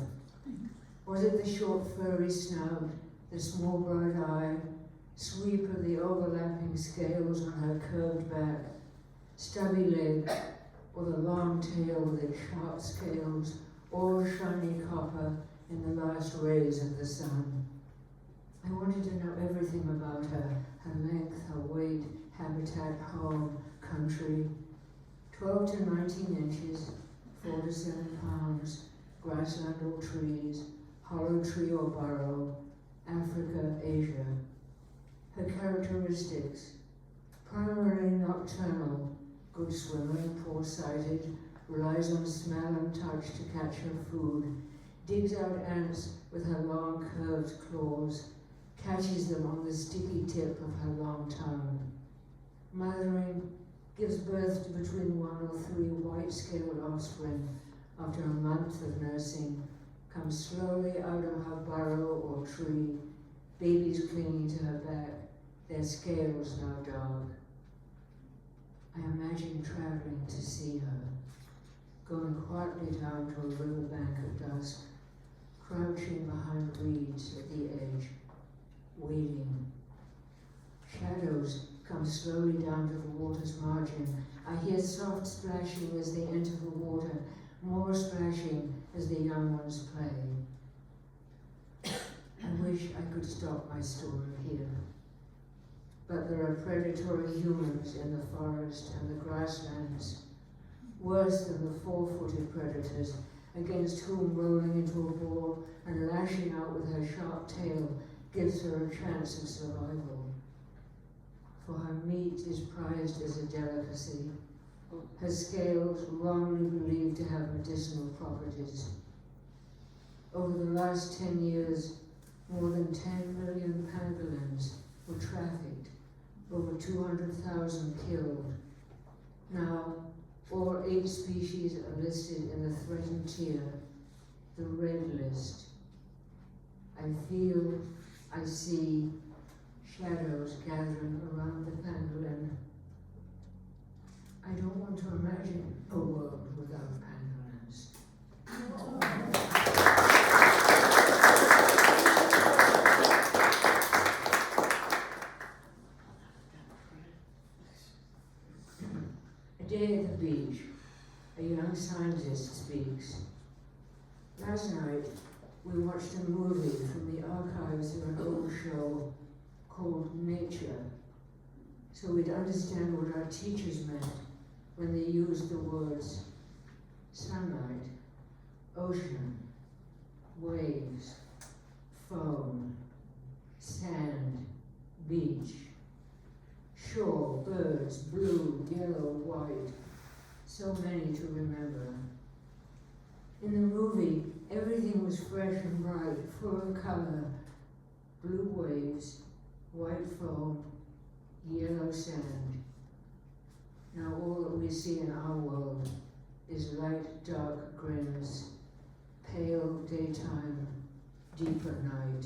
Speaker 9: Was it the short furry snout, the small bright eye, sweep of the overlapping scales on her curved back, stubby leg, or the long tail with its sharp scales, all shiny copper in the last rays of the sun? I wanted to know everything about her, her length, her weight, habitat, home, country. 12 to 19 inches, 4 to 7 pounds, grassland or trees, hollow tree or burrow, Africa, Asia. Her characteristics: primarily nocturnal, good swimmer, poor-sighted, relies on smell and touch to catch her food, digs out ants with her long curved claws, catches them on the sticky tip of her long tongue. Mothering, gives birth to between 1 or 3 white-scaled offspring after a month of nursing, comes slowly out of her burrow or tree, babies clinging to her back, their scales now dark. I imagine traveling to see her, going quietly down to a riverbank at dusk, crouching behind reeds at the edge, waiting. Shadows come slowly down to the water's margin. I hear soft splashing as they enter the water, more splashing as the young ones play. I wish I could stop my story here. But there are predatory humans in the forest and the grasslands, worse than the 4-footed predators, against whom rolling into a ball and lashing out with her sharp tail gives her a chance of survival. For her meat is prized as a delicacy, her scales wrongly believed to have medicinal properties. Over the last 10 years, more than 10 million pangolins were trafficked, over 200,000 killed. Now, all 8 species are listed in the threatened tier, the red list. I feel, I see shadows gathering around the pangolin. I don't want to imagine a world without pangolins. A day at the beach, a young scientist speaks. Last night, we watched a movie from the archives of an old show called Nature, so we'd understand what our teachers meant when they used the words sunlight, ocean, waves, foam, sand, beach, shore, birds, blue, yellow, white, so many to remember. In the movie, everything was fresh and bright, full of color, blue waves, white foam, yellow sand. Now all that we see in our world is light, dark grins, pale daytime, deeper night.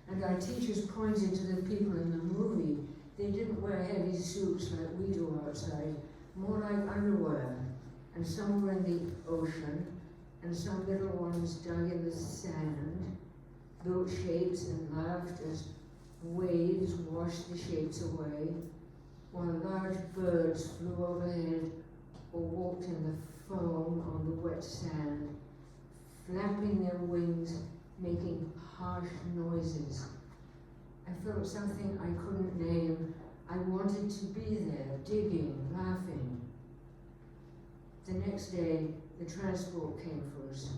Speaker 9: And our teachers pointed to the people in the movie. They didn't wear heavy suits like we do outside, more like underwear. And some were in the ocean, and some little ones dug in the sand, built shapes and laughed as waves washed the shapes away, while large birds flew overhead or walked in the foam on the wet sand, flapping their wings, making harsh noises. I felt something I couldn't name. I wanted to be there, digging, laughing. The next day, the transport came for us.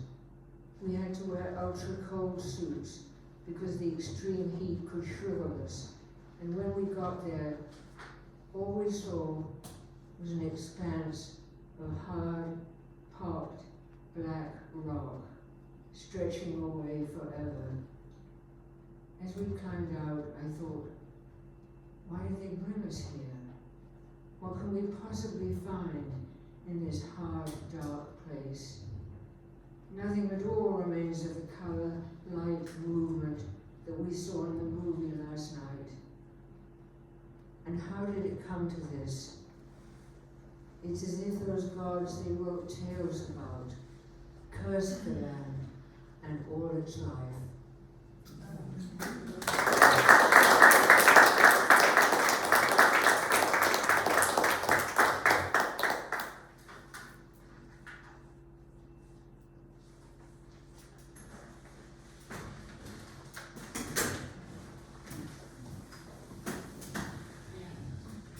Speaker 9: We had to wear ultra-cold suits because the extreme heat could shrivel us. And when we got there, all we saw was an expanse of hard, popped, black rock, stretching away forever. As we climbed out, I thought, why did they bring us here? What can we possibly find in this hard, dark place? Nothing at all remains of the color, light, movement that we saw in the movie last night. And how did it come to this? It's as if those gods they wrote tales about cursed the land and all its life.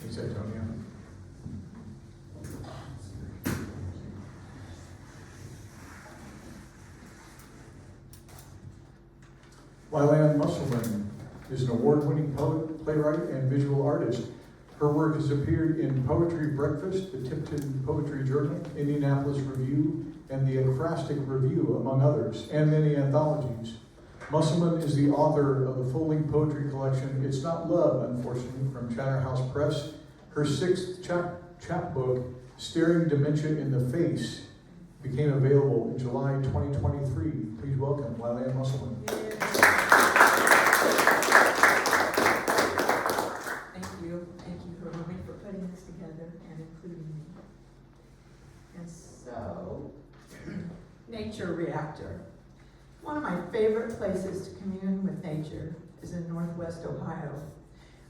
Speaker 1: Thanks, Antonia. Lylanne Musselman is an award-winning poet, playwright, and visual artist. Her work has appeared in Poetry Breakfast, the Tipton Poetry Journal, Indianapolis Review, and the Ekphrastic Review, among others, and many anthologies. Musselman is the author of the full-length poetry collection, It's Not Love, unfortunately, from Chatterhouse Press. Her 6th chapbook, Staring Dementia in the Face, became available in July 2023. Please welcome Lylanne Musselman.
Speaker 10: Thank you, Hiromi, for putting this together and including me. And so, Nature Reactor. One of my favorite places to commune with nature is in Northwest Ohio.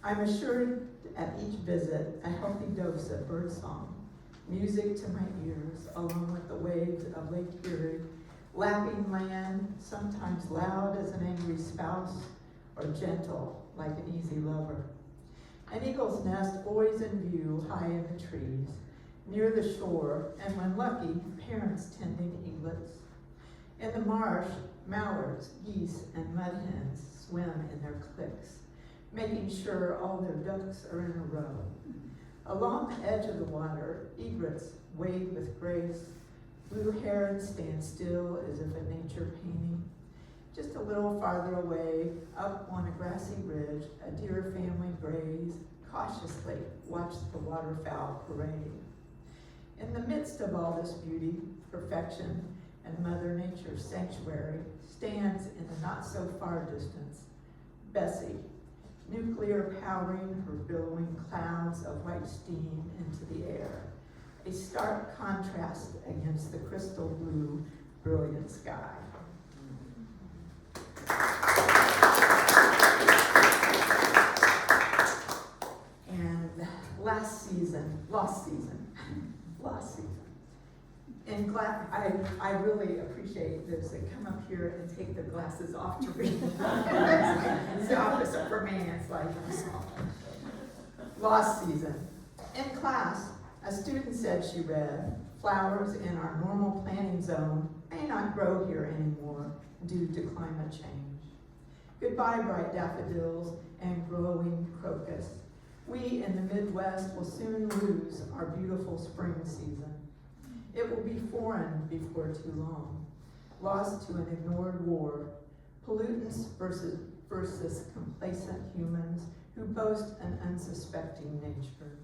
Speaker 10: I'm assured at each visit a healthy dose of birdsong, music to my ears, along with the waves of Lake Erie, lapping land, sometimes loud as an angry spouse, or gentle like an easy lover. An eagle's nest always in view, high in the trees, near the shore, and when lucky, parents tending eaglets. In the marsh, mallards, geese, and mud hens swim in their cliques, making sure all their ducks are in a row. Along the edge of the water, egrets wade with grace, Blue herons stand still as if a nature painting. Just a little farther away, up on a grassy ridge, a deer family graze, cautiously watch the waterfowl parade. In the midst of all this beauty, perfection, and Mother Nature's sanctuary, stands in the not-so-far distance, Bessie, nuclear powering her billowing clouds of white steam into the air, a stark contrast against the crystal blue, brilliant sky. And last season, and I really appreciate those that come up here and take their glasses off to read. It's the opposite for me, it's like, lost season. In class, a student said she read, flowers in our normal planting zone may not grow here anymore due to climate change. Goodbye, bright daffodils and glowing crocus. We in the Midwest will soon lose our beautiful spring season. It will be foreign before too long, lost to an ignored war, pollutants versus complacent humans who boast an unsuspecting nature.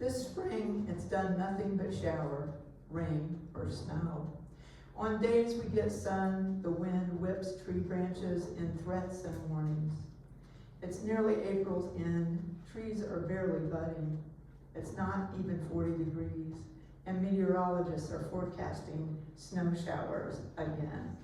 Speaker 10: This spring, it's done nothing but shower, rain, or snow. On days we get sun, the wind whips tree branches in threats and warnings. It's nearly April's end, trees are barely budding. It's not even 40 degrees, and meteorologists are forecasting snow showers again.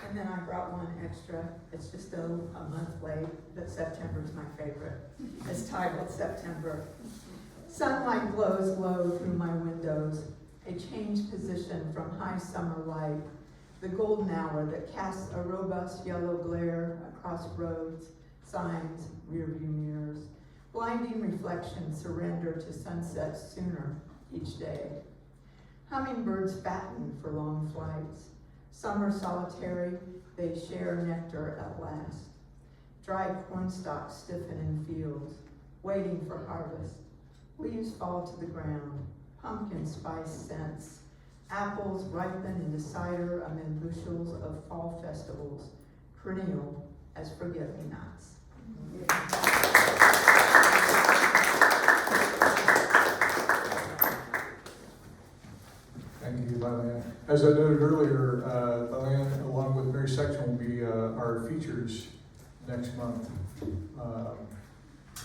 Speaker 10: And then I brought one extra. It's just a month late, but September's my favorite. It's titled September. Sunlight glows low through my windows, a changed position from high summer light, the golden hour that casts a robust yellow glare across roads, signs, rearview mirrors. Blinding reflections surrender to sunset sooner each day. Hummingbirds fatten for long flights. Summer solitary, they share nectar at last. Dry corn stalks stiffen in fields, waiting for harvest. Leaves fall to the ground, pumpkin spice scents. Apples ripen into cider amid bushels of fall festivals, perennial as forget-me-nots.
Speaker 1: Thank you, Lylanne. As I noted earlier, Lylanne, along with Mary Section, will be our features next month,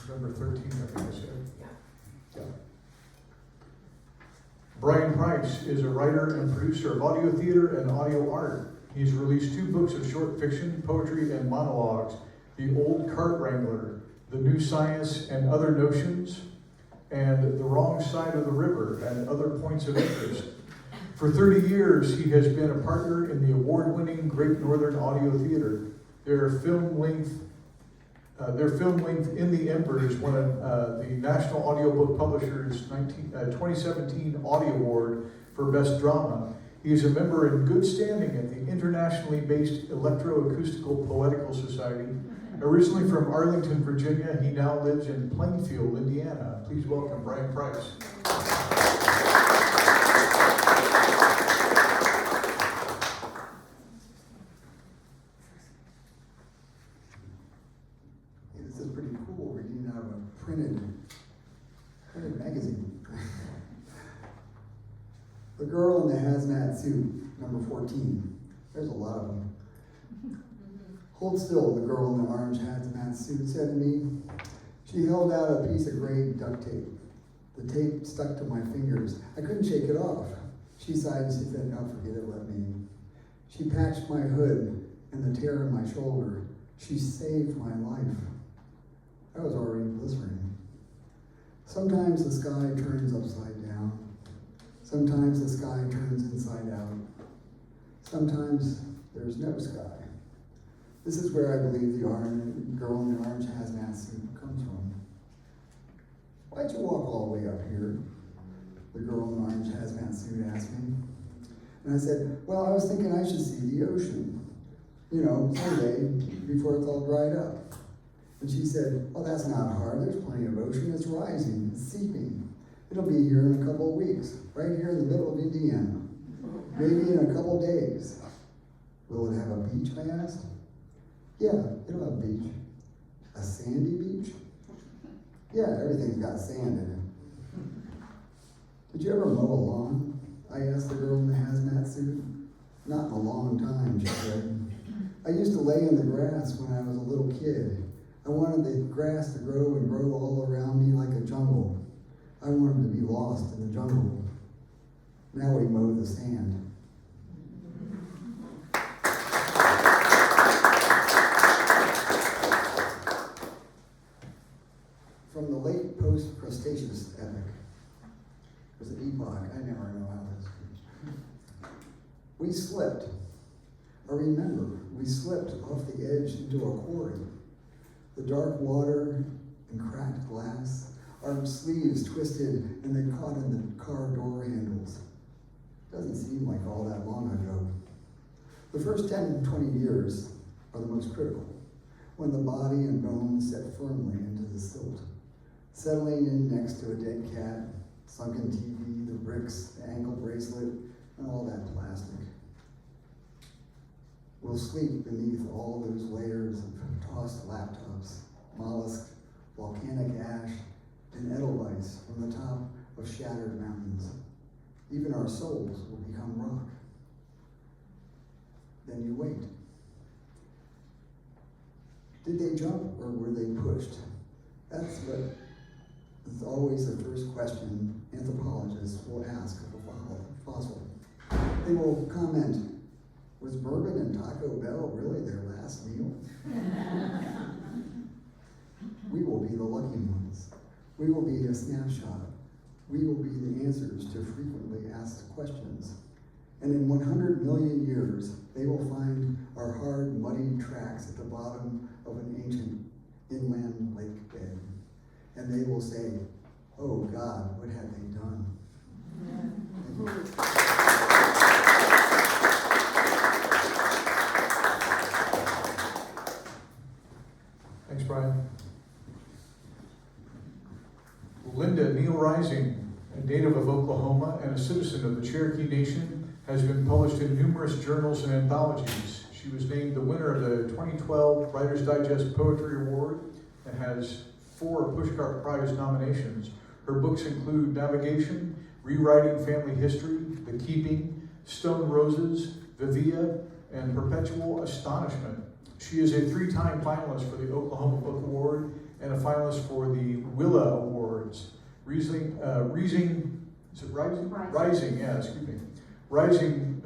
Speaker 1: November 13th, I think I said. Yeah. Brian Price is a writer and producer of audio theater and audio art. He's released 2 books of short fiction, poetry, and monologues, The Old Cart Wrangler, The New Science and Other Notions, and The Wrong Side of the River and Other Points of Interest. For 30 years, he has been a partner in the award-winning Great Northern Audio Theater. Their film length, In the Embers, won the National Audiobook Publishers 2017 Audio Award for Best Drama. He is a member in good standing at the internationally based Electroacoustical Poetical Society. Originally from Arlington, Virginia, he now lives in Plainfield, Indiana. Please welcome Brian Price.
Speaker 11: This is pretty cool, reading out of a printed magazine. The Girl in the Hazmat Suit, number 14. There's a lot of them. Hold still, the girl in the orange hazmat suit said to me. She held out a piece of gray duct tape. The tape stuck to my fingers. I couldn't shake it off. She sighed and she said, "No, forget it, let me." She patched my hood and the tear in my shoulder. She saved my life. I was already blistering. Sometimes the sky turns upside down. Sometimes the sky turns inside out. Sometimes there's no sky. This is where I believe the girl in the orange hazmat suit comes from. Why'd you walk all the way up here? The girl in the orange hazmat suit asked me. And I said, well, I was thinking I should see the ocean. You know, someday, before it's all dried up. And she said, "Oh, that's not hard. There's plenty of ocean. It's rising. It's seeping. It'll be here in a couple of weeks, right here in the middle of Indiana. Maybe in a couple of days." "Will it have a beach?" I asked. "Yeah, it'll have a beach." "A sandy beach?" "Yeah, everything's got sand in it." "Did you ever mow a lawn?" I asked the girl in the hazmat suit. "Not in a long time," she said. "I used to lay in the grass when I was a little kid. I wanted the grass to grow and grow all around me like a jungle. I wanted to be lost in the jungle. Now we mow the sand." From the late post-Cretaceous epoch. It was an epoch, I never know how this goes. We slipped. I remember, we slipped off the edge into a quarry. The dark water and cracked glass, our sleeves twisted and they caught in the car door handles. Doesn't seem like all that long ago. The first 10 to 20 years are the most critical, when the body and bones set firmly into the silt, settling in next to a dead cat, sunken TV, the bricks, the ankle bracelet, and all that plastic. We'll sleep beneath all those layers of tossed laptops, mollusk, volcanic ash, and edelweiss from the top of shattered mountains. Even our souls will become rock. Then you wait. Did they jump or were they pushed? That's what is always the first question anthropologists will ask of a fossil. They will comment, "Was bourbon and Taco Bell really their last meal?" We will be the lucky ones. We will be a snapshot. We will be the answers to frequently asked questions. And in 100 million years, they will find our hard, muddy tracks at the bottom of an ancient inland lake bed. And they will say, "Oh God, what had they done?" Thank you.
Speaker 1: Thanks, Brian. Linda Neal Reising, a native of Oklahoma and a citizen of the Cherokee Nation, has been published in numerous journals and anthologies. She was named the winner of the 2012 Writer's Digest Poetry Award and has 4 Pushcart Prize nominations. Her books include Navigation, Rewriting Family History, The Keeping, Stone Roses, Vivia, and Perpetual Astonishment. She is a 3-time finalist for the Oklahoma Book Award and a finalist for the Willa Awards. Reising, is it Rising? Rising, yeah, excuse me. Rising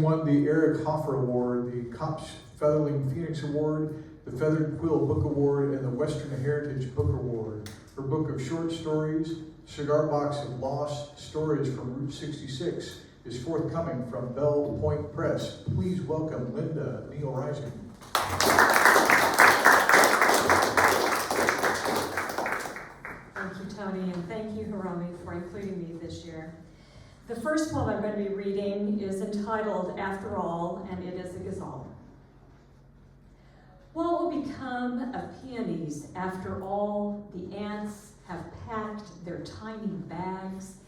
Speaker 1: won the Eric Hoffer Award, the Kopp's Featherling Phoenix Award, the Feathered Quill Book Award, and the Western Heritage Book Award. Her book of short stories, Cigar Box of Lost Stories from Route 66, is forthcoming from Bell Point Press. Please welcome Linda Neal Reising.
Speaker 12: Thank you, Tony, and thank you, Hiromi, for including me this year. The first poem I'm going to be reading is entitled After All, and it is a ghazal. What will become of peonies after all the ants have packed their tiny bags?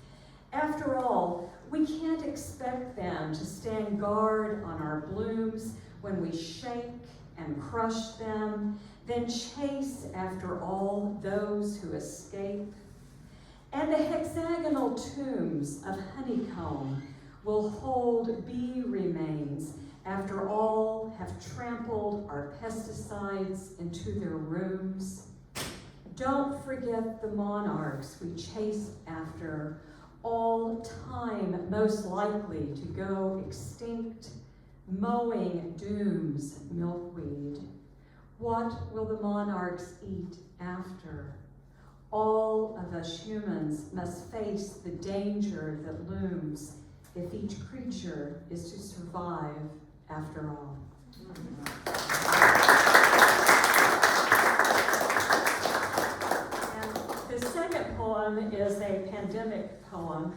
Speaker 12: After all, we can't expect them to stand guard on our blooms when we shake and crush them, then chase after all those who escape. And the hexagonal tombs of honeycomb will hold bee remains after all have trampled our pesticides into their rooms. Don't forget the monarchs we chased after, all time most likely to go extinct, mowing doom's milkweed. What will the monarchs eat after? All of us humans must face the danger that looms if each creature is to survive after all. And the second poem is a pandemic poem,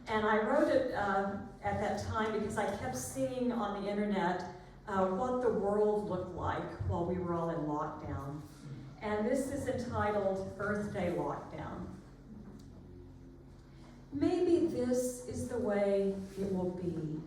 Speaker 12: and I wrote it at that time because I kept seeing on the internet what the world looked like while we were all in lockdown. And this is entitled Earth Day Lockdown. Maybe this is the way it will be.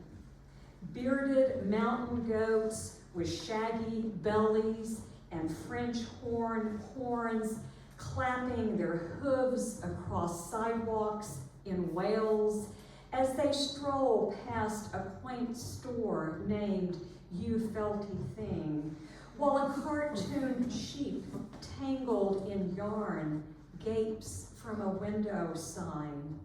Speaker 12: Bearded mountain goats with shaggy bellies and French horns clapping their hooves across sidewalks in Wales as they stroll past a quaint store named You Felty Thing, while a cartoon sheep tangled in yarn gapes from a window sign.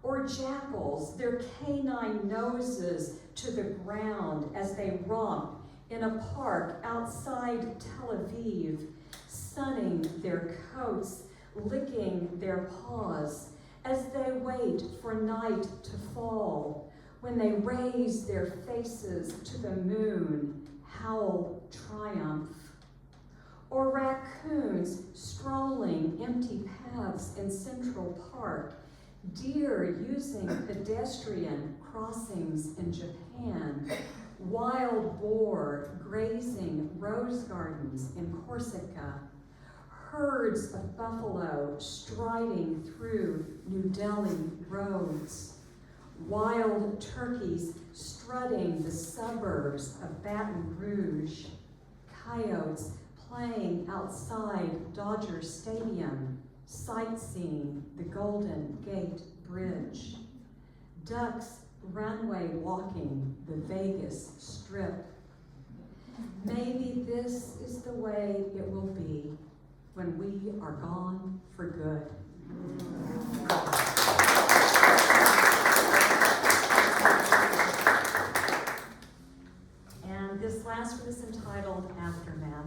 Speaker 12: Or jackals, their canine noses to the ground as they romp in a park outside Tel Aviv, sunning their coats, licking their paws as they wait for night to fall, when they raise their faces to the moon, howl triumph. Or raccoons strolling empty paths in Central Park, deer using pedestrian crossings in Japan, wild boar grazing rose gardens in Corsica, herds of buffalo striding through New Delhi roads, wild turkeys strutting the suburbs of Baton Rouge, coyotes playing outside Dodger Stadium, sightseeing the Golden Gate Bridge, ducks runway walking the Vegas Strip. Maybe this is the way it will be when we are gone for good. And this last one is entitled Aftermath.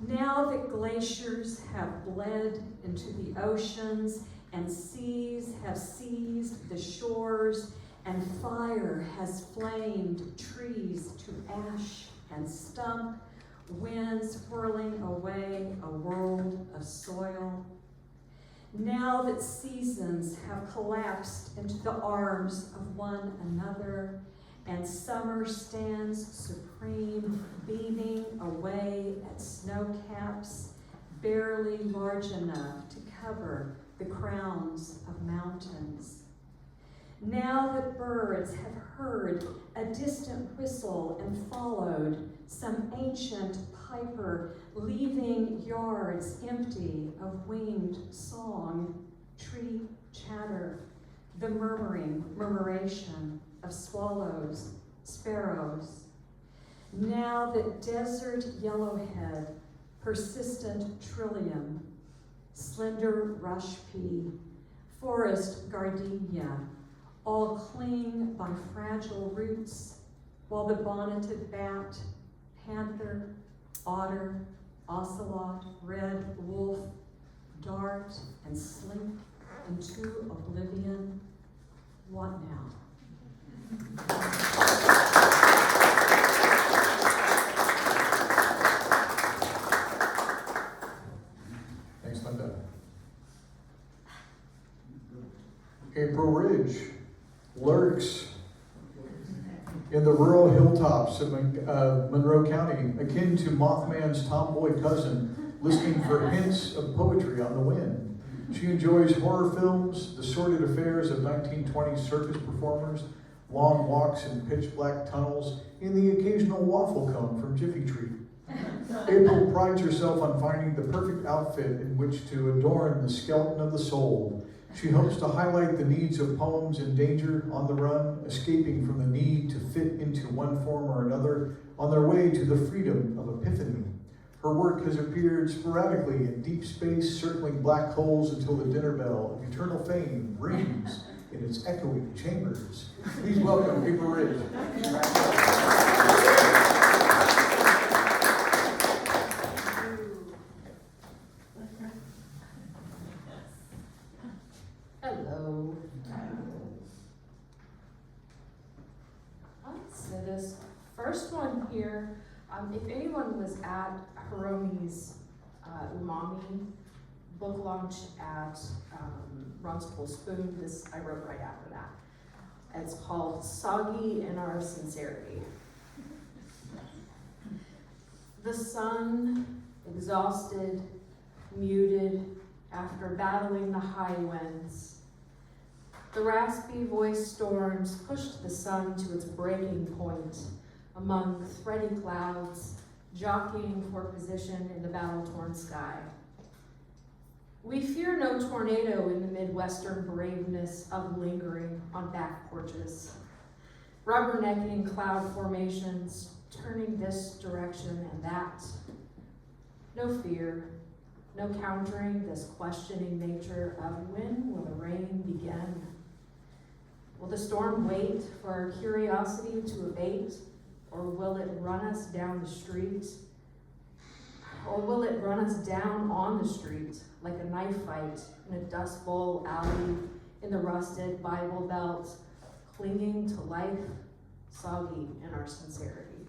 Speaker 12: Now that glaciers have bled into the oceans and seas have seized the shores and fire has flamed trees to ash and stump, winds whirling away a world of soil. Now that seasons have collapsed into the arms of one another and summer stands supreme, beaming away at snow caps barely large enough to cover the crowns of mountains. Now that birds have heard a distant whistle and followed some ancient piper, leaving yards empty of winged song, tree chatter, the murmuration of swallows, sparrows. Now that desert yellowhead, persistent trillium, slender rush pea, forest gardenia, all cling by fragile roots, while the bonneted bat, panther, otter, ocelot, red wolf dart and slink into oblivion. What now?
Speaker 1: Thanks, Linda. April Ridge lurks in the rural hilltops of Monroe County, akin to Mothman's tomboy cousin, listening for hints of poetry on the wind. She enjoys horror films, the sordid affairs of 1920s circus performers, long walks in pitch black tunnels, and the occasional waffle cone from Jiffy Tree. April prides herself on finding the perfect outfit in which to adorn the skeleton of the soul. She hopes to highlight the needs of poems in danger, on the run, escaping from the need to fit into one form or another, on their way to the freedom of epiphany. Her work has appeared sporadically in deep space, circling black holes until the dinner bell of eternal fame rings in its echoing chambers. Please welcome April Ridge.
Speaker 13: Hello. So this first one here, if anyone was at Hiromi's Umami book launch at Runspool Spoon, this I wrote right after that. It's called Soggy in Our Sincerity. The sun, exhausted, muted, after battling the high winds. The raspy voiced storms pushed the sun to its breaking point among thready clouds, jockeying for position in the battle-torn sky. We fear no tornado in the Midwestern braveness of lingering on back porches, rubbernecking cloud formations, turning this direction and that. No fear, no countering this questioning nature of when will the rain begin? Will the storm wait for our curiosity to abate, or will it run us down the street? Or will it run us down on the street like a knife fight in a Dust Bowl alley in the rusted Bible Belt, clinging to life, soggy in our sincerity?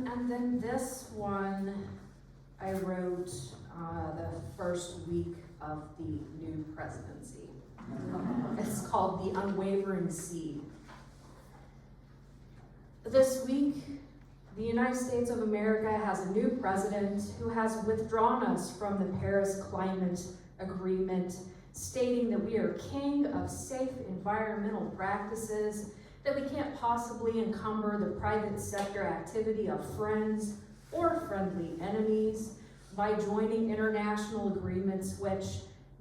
Speaker 13: And then this one I wrote the first week of the new presidency. It's called The Unwavering Sea. This week, the United States of America has a new president who has withdrawn us from the Paris Climate Agreement, stating that we are king of safe environmental practices, that we can't possibly encumber the private sector activity of friends or friendly enemies by joining international agreements which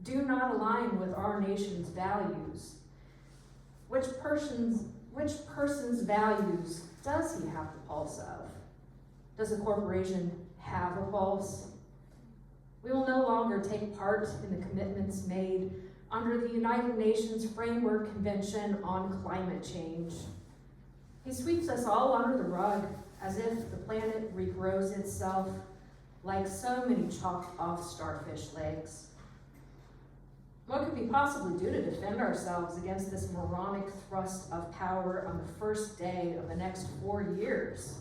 Speaker 13: do not align with our nation's values. Which person's values does he have the pulse of? Does a corporation have a pulse? We will no longer take part in the commitments made under the United Nations Framework Convention on Climate Change. He sweeps us all under the rug as if the planet regrows itself like so many chopped off starfish legs. What could we possibly do to defend ourselves against this moronic thrust of power on the first day of the next 4 years?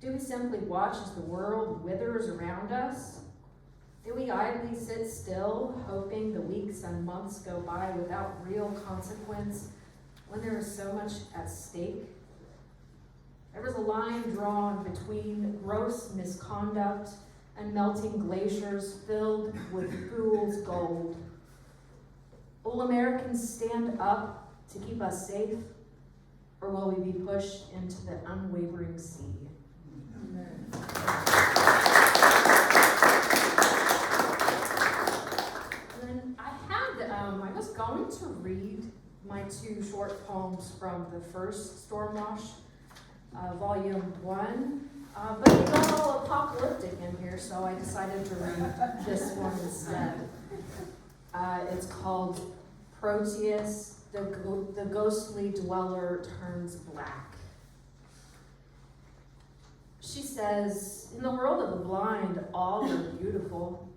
Speaker 13: Do we simply watch as the world withers around us? Do we idly sit still, hoping the weeks and months go by without real consequence when there is so much at stake? There is a line drawn between gross misconduct and melting glaciers filled with fool's gold. Will Americans stand up to keep us safe, or will we be pushed into the unwavering sea? Amen. And then I was going to read my 2 short poems from the first Stormwash, volume 1. But it got all apocalyptic in here, so I decided to read this one instead. It's called Proteus, the Ghostly Dweller Turns Black. She says, in the world of the blind, all are beautiful.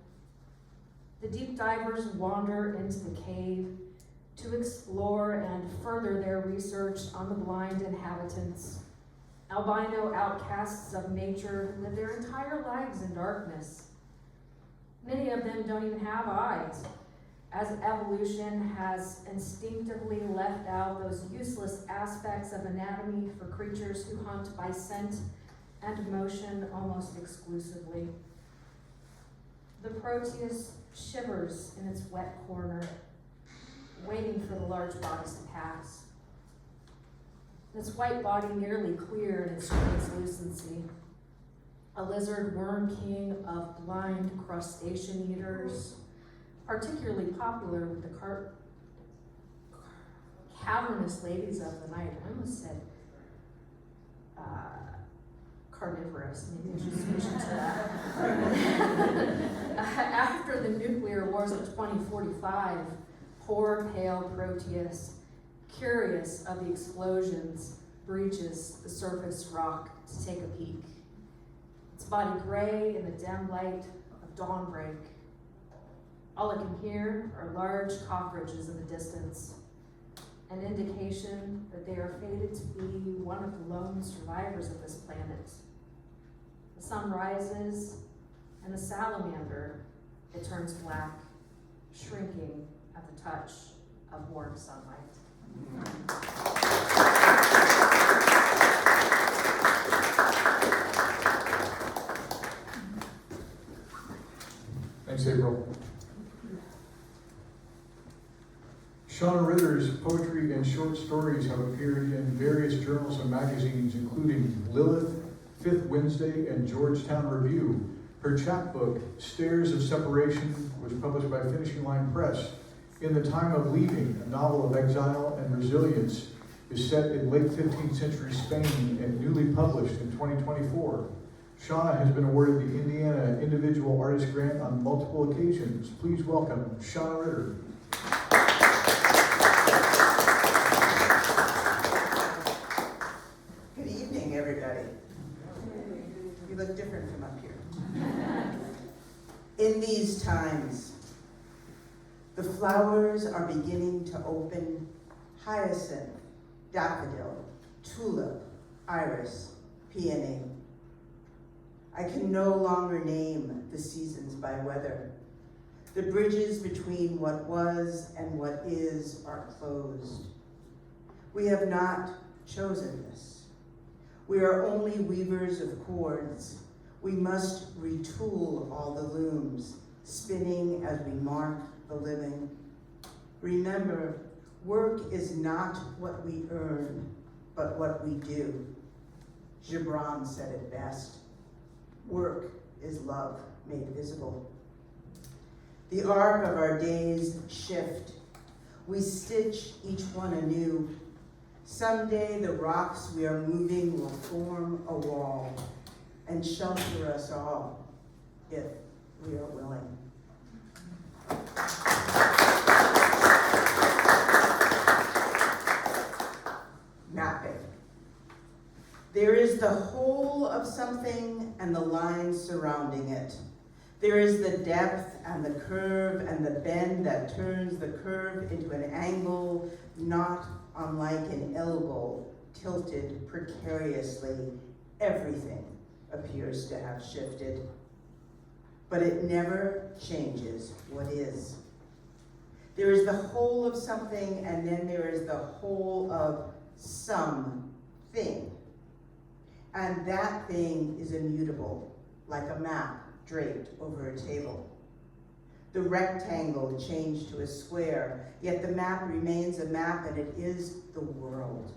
Speaker 13: The deep divers wander into the cave to explore and further their research on the blind inhabitants. Albino outcasts of nature live their entire lives in darkness. Many of them don't even have eyes, as evolution has instinctively left out those useless aspects of anatomy for creatures who hunt by scent and motion almost exclusively. The Proteus shivers in its wet corner, waiting for the large bodies to pass. Its white body nearly clear in its translucency. A lizard worm king of blind crustacean eaters, particularly popular with the cavernous ladies of the night. I almost said carnivorous. Maybe I should switch to that. After the nuclear wars of 2045, poor pale Proteus, curious of the explosions, breaches the surface rock to take a peek. Its body gray in the dim light of dawnbreak. All it can hear are large cockroaches in the distance, an indication that they are fated to be one of the lone survivors of this planet. The sun rises, and the salamander, it turns black, shrinking at the touch of warm sunlight.
Speaker 1: Thanks, April. Shana Ritter's poetry and short stories have appeared in various journals and magazines, including Lilith, Fifth Wednesday, and Georgetown Review. Her chapbook, Stairs of Separation, was published by Finishing Line Press. In the Time of Leaving, a novel of exile and resilience, is set in late 15th century Spain and newly published in 2024. Shana has been awarded the Indiana Individual Artist Grant on multiple occasions. Please welcome Shana Ritter.
Speaker 14: Good evening, everybody. You look different from up here. In these times, the flowers are beginning to open: hyacinth, daffodil, tulip, iris, peony. I can no longer name the seasons by weather. The bridges between what was and what is are closed. We have not chosen this. We are only weavers of cords. We must retool all the looms, spinning as we mark the living. Remember, work is not what we earn, but what we do. Gibran said it best. Work is love made visible. The arc of our days shift. We stitch each one anew. Someday the rocks we are moving will form a wall and shelter us all, if we are willing. Mapping. There is the whole of something and the lines surrounding it. There is the depth and the curve and the bend that turns the curve into an angle not unlike an elbow tilted precariously. Everything appears to have shifted, but it never changes what is. There is the whole of something, and then there is the whole of something. And that thing is immutable, like a map draped over a table. The rectangle changed to a square, yet the map remains a map, and it is the world.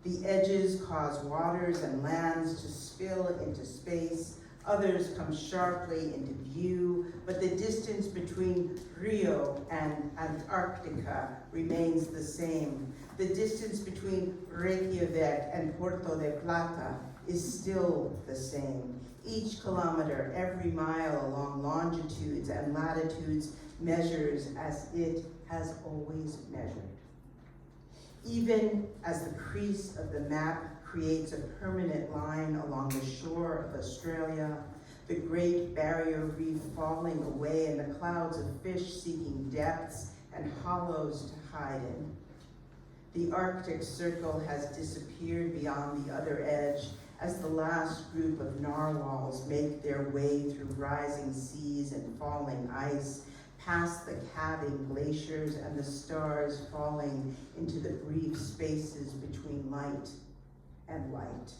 Speaker 14: The edges cause waters and lands to spill into space. Others come sharply into view, but the distance between Rio and Antarctica remains the same. The distance between Reykjavik and Porto de Plata is still the same. Each kilometer, every mile along longitudes and latitudes measures as it has always measured. Even as the crease of the map creates a permanent line along the shore of Australia, the Great Barrier Reef falling away, and the clouds of fish seeking depths and hollows to hide in. The Arctic Circle has disappeared beyond the other edge as the last group of narwhals make their way through rising seas and falling ice, past the calving glaciers and the stars falling into the brief spaces between light and light.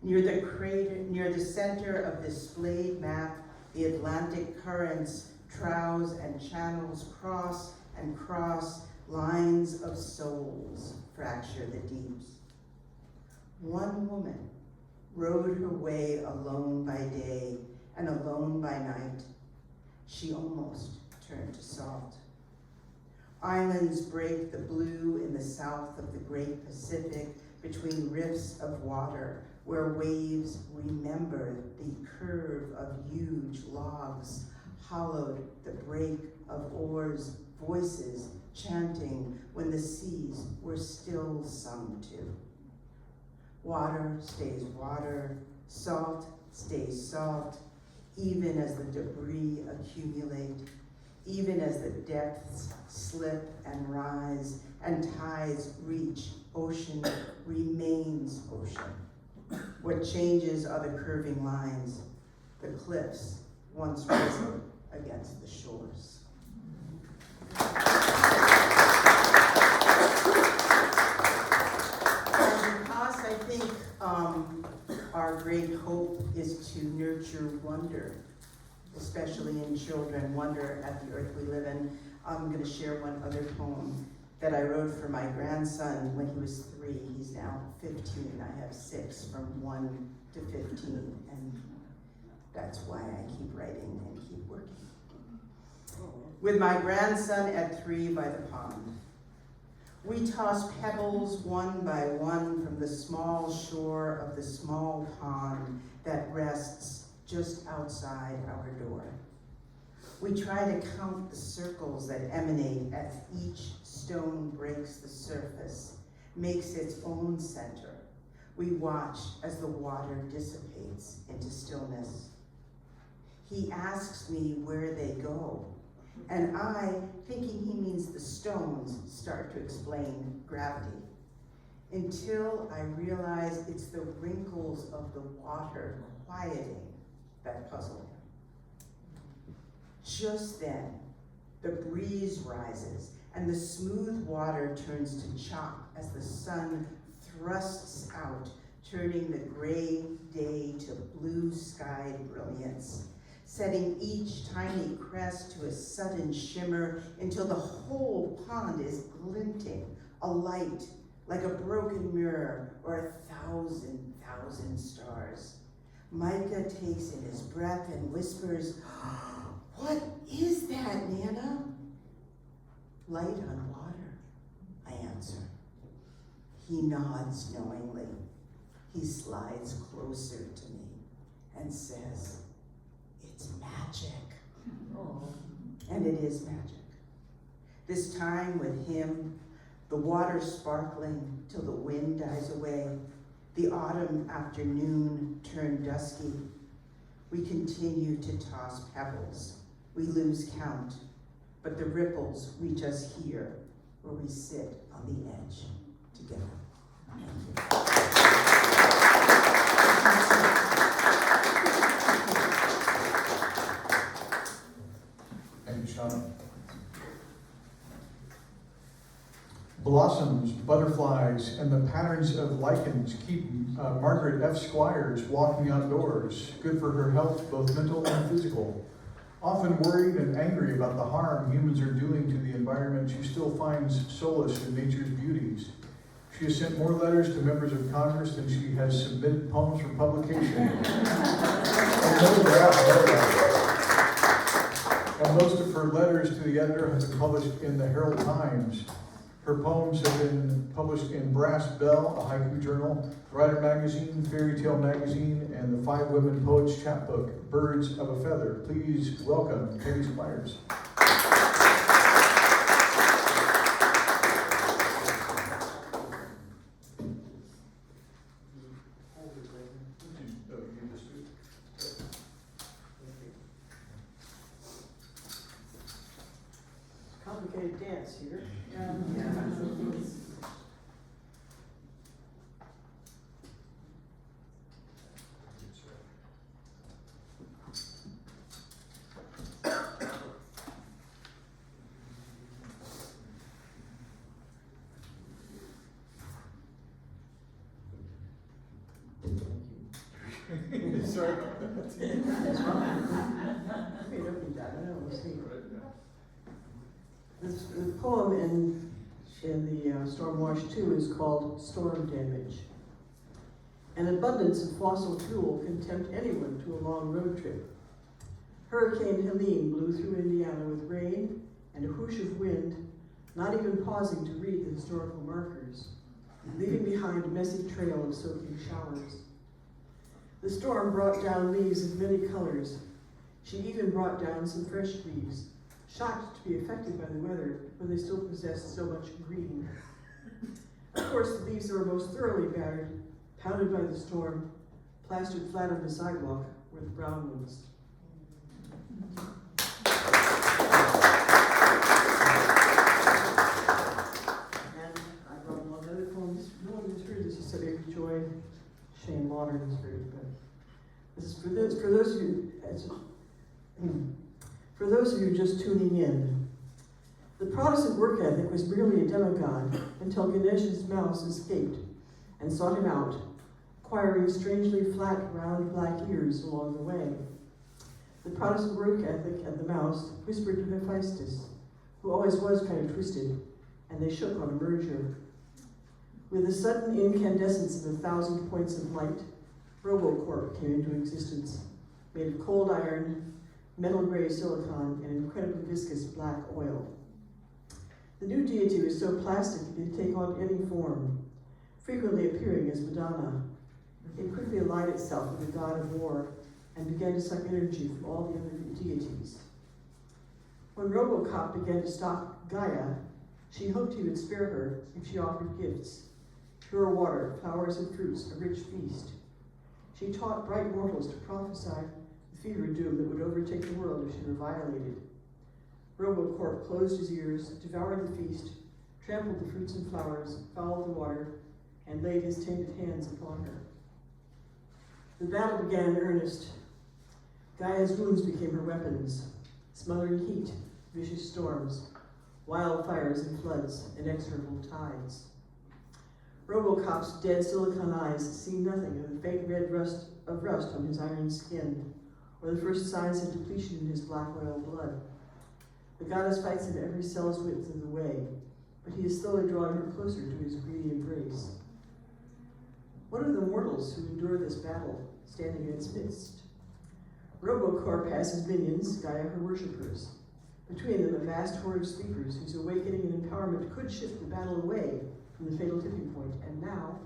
Speaker 14: Near the center of the splayed map, the Atlantic currents, troughs and channels cross and cross. Lines of souls fracture the deeps. One woman rode her way alone by day and alone by night. She almost turned to salt. Islands break the blue in the south of the Great Pacific between rifts of water where waves remember the curve of huge logs, hollowed the break of oars, voices chanting when the seas were still sung to. Water stays water, salt stays salt, even as the debris accumulate, even as the depths slip and rise, and tides reach, ocean remains ocean. What changes are the curving lines, the cliffs once risen, against the shores. And because I think our great hope is to nurture wonder, especially in children, wonder at the earth we live in, I'm going to share one other poem that I wrote for my grandson when he was 3. He's now 15. I have 6 from 1 to 15, and that's why I keep writing and keep working. With my grandson at 3 by the pond, we toss pebbles one by one from the small shore of the small pond that rests just outside our door. We try to count the circles that emanate as each stone breaks the surface, makes its own center. We watch as the water dissipates into stillness. He asks me where they go, and I, thinking he means the stones, start to explain gravity, until I realize it's the wrinkles of the water quieting that puzzle him. Just then, the breeze rises and the smooth water turns to chalk as the sun thrusts out, turning the gray day to blue-skied brilliance, setting each tiny crest to a sudden shimmer until the whole pond is glinting, alight like a broken mirror or 1,000,000 stars. Micah takes in his breath and whispers, "What is that, Nana?" "Light on water," I answer. He nods knowingly. He slides closer to me and says, "It's magic." Oh. And it is magic. This time with him, the water sparkling till the wind dies away, the autumn afternoon turned dusky. We continue to toss pebbles. We lose count, but the ripples reach us here, where we sit on the edge together.
Speaker 1: Thank you, Shana. Blossoms, butterflies, and the patterns of lichens keep Margaret F. Squires walking outdoors, good for her health, both mental and physical. Often worried and angry about the harm humans are doing to the environment, she still finds solace in nature's beauties. She has sent more letters to members of Congress than she has submitted poems for publication. And most of her letters to the editor have been published in the Herald Times. Her poems have been published in Brass Bell, a haiku journal, Writer Magazine, Fairy Tale Magazine, and the 5 Women Poets chapbook, Birds of a Feather. Please welcome Peggy Squires.
Speaker 10: Complicated dance here.
Speaker 1: Sorry.
Speaker 10: The poem in the Stormwash 2 is called Storm Damage. An abundance of fossil fuel can tempt anyone to a long road trip. Hurricane Helene blew through Indiana with rain and a whoosh of wind, not even pausing to read the historical markers, leaving behind a messy trail of soaking showers. The storm brought down leaves of many colors. She even brought down some fresh leaves, shocked to be affected by the weather when they still possessed so much green. Of course, the leaves were most thoroughly battered, pounded by the storm, plastered flat on the sidewalk were the brown ones. And I brought one other poem. No one has heard this. You said every joy. Shane Modern has heard it, but this is for those of you.
Speaker 15: For those of you just tuning in, the Protestant work ethic was merely a demigod until Ganesh's mouse escaped and sought him out, acquiring strangely flat, round black ears along the way. The Protestant work ethic and the mouse whispered to Hephaestus, who always was kind of twisted, and they shook on a merger. With the sudden incandescence of 1,000 points of light, RoboCorp came into existence, made of cold iron, metal gray silicon, and incredibly viscous black oil. The new deity was so plastic it could take on any form, frequently appearing as Madonna. It quickly allied itself with the god of war and began to suck energy from all the other deities. When RoboCop began to stalk Gaia, she hoped he would spare her if she offered gifts: pure water, flowers and fruits, a rich feast. She taught bright mortals to prophesy the fever doom that would overtake the world if she were violated. RoboCorp closed his ears, devoured the feast, trampled the fruits and flowers, fouled the water, and laid his tainted hands upon her. The battle began in earnest. Gaia's wounds became her weapons: smothering heat, vicious storms, wildfires and floods, inexorable tides. RoboCop's dead silicon eyes see nothing of the faint red rust on his iron skin, or the first signs of depletion in his black oil blood. The goddess fights him every cell's width of the way, but he is slowly drawing her closer to his greedy embrace. What are the mortals who endure this battle, standing in its midst? RoboCorp has his minions, Gaia her worshippers. Between them, a vast horde of sleepers whose awakening and empowerment could shift the battle away from the fatal tipping point. And now...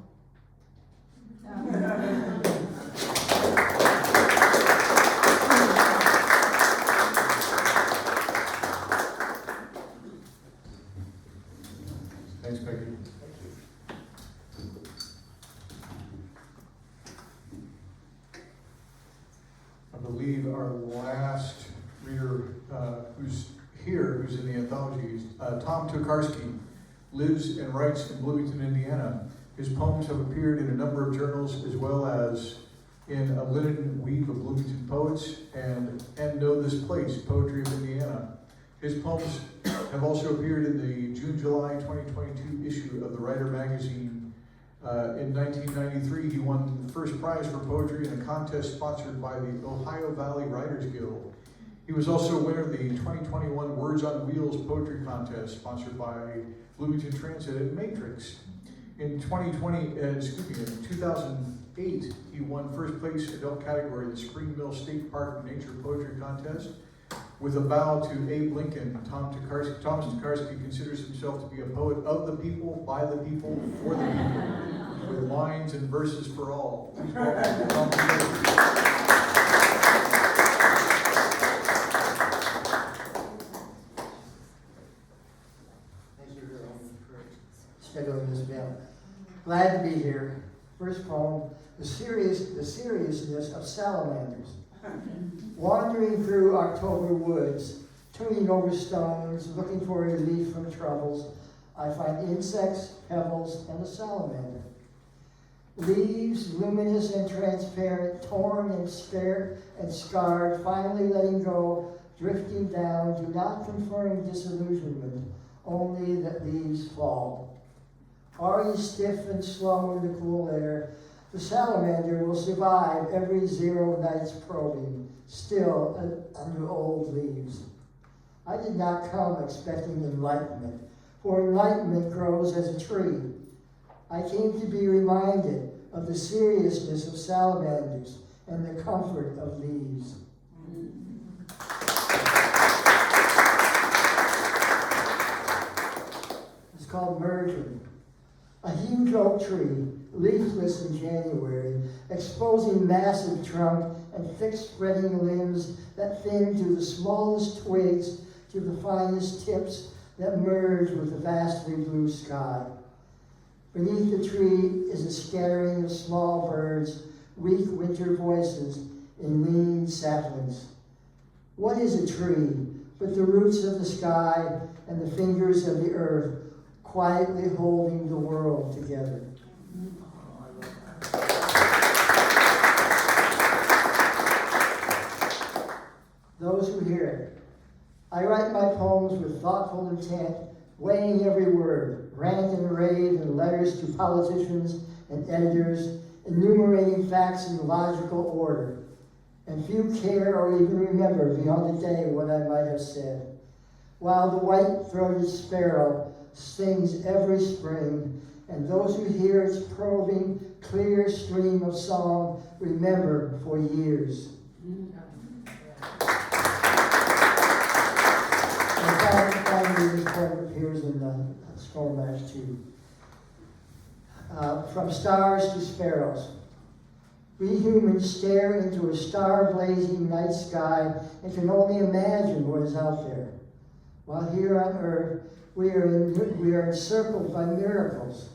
Speaker 1: Thanks, Becky. I believe our last reader who's in the anthology is Tom Tokarski. Lives and writes in Bloomington, Indiana. His poems have appeared in a number of journals, as well as in a linen weave of Bloomington poets and Know This Place, Poetry of Indiana. His poems have also appeared in the June-July 2022 issue of the Writer magazine. In 1993, he won the first prize for poetry in a contest sponsored by the Ohio Valley Writers Guild. He was also a winner of the 2021 Words on Wheels Poetry Contest, sponsored by Bloomington Transit and Matrix. In 2008, he won first place adult category in the Spring Mill State Park Nature Poetry Contest. With a bow to Abe Lincoln, Thomas Tokarski considers himself to be a poet of the people, by the people, for the people, with lines and verses for all. Please welcome Tom Tokarski.
Speaker 16: Scheduling this event. Glad to be here. First poem, the seriousness of salamanders. Wandering through October woods, turning over stones, looking for relief from troubles, I find insects, pebbles, and a salamander. Leaves, luminous and transparent, torn and scarred, finally letting go, drifting down, do not confirm disillusionment, only that leaves fall. Already stiff and slow in the cool air, the salamander will survive every 0 night's probing, still under old leaves. I did not come expecting enlightenment, for enlightenment grows as a tree. I came to be reminded of the seriousness of salamanders and the comfort of leaves. It's called Merging. A huge oak tree, leafless in January, exposing massive trunk and thick spreading limbs that thin to the smallest twigs, to the finest tips that merge with the vastly blue sky. Beneath the tree is a scattering of small birds, weak winter voices in lean saplings. What is a tree but the roots of the sky and the fingers of the earth, quietly holding the world together? Those who hear it, thoughtful intent, weighing every word, rant and rave and letters to politicians and editors, enumerating facts in logical order. And few care or even remember beyond the day what I might have said. While the white-throated sparrow sings every spring, and those who hear its probing, clear stream of song remember for years. And finally, this poem appears in the Stormwash too. From stars to sparrows. We humans stare into a star-blazing night sky and can only imagine what is out there. While here on Earth, we are encircled by miracles,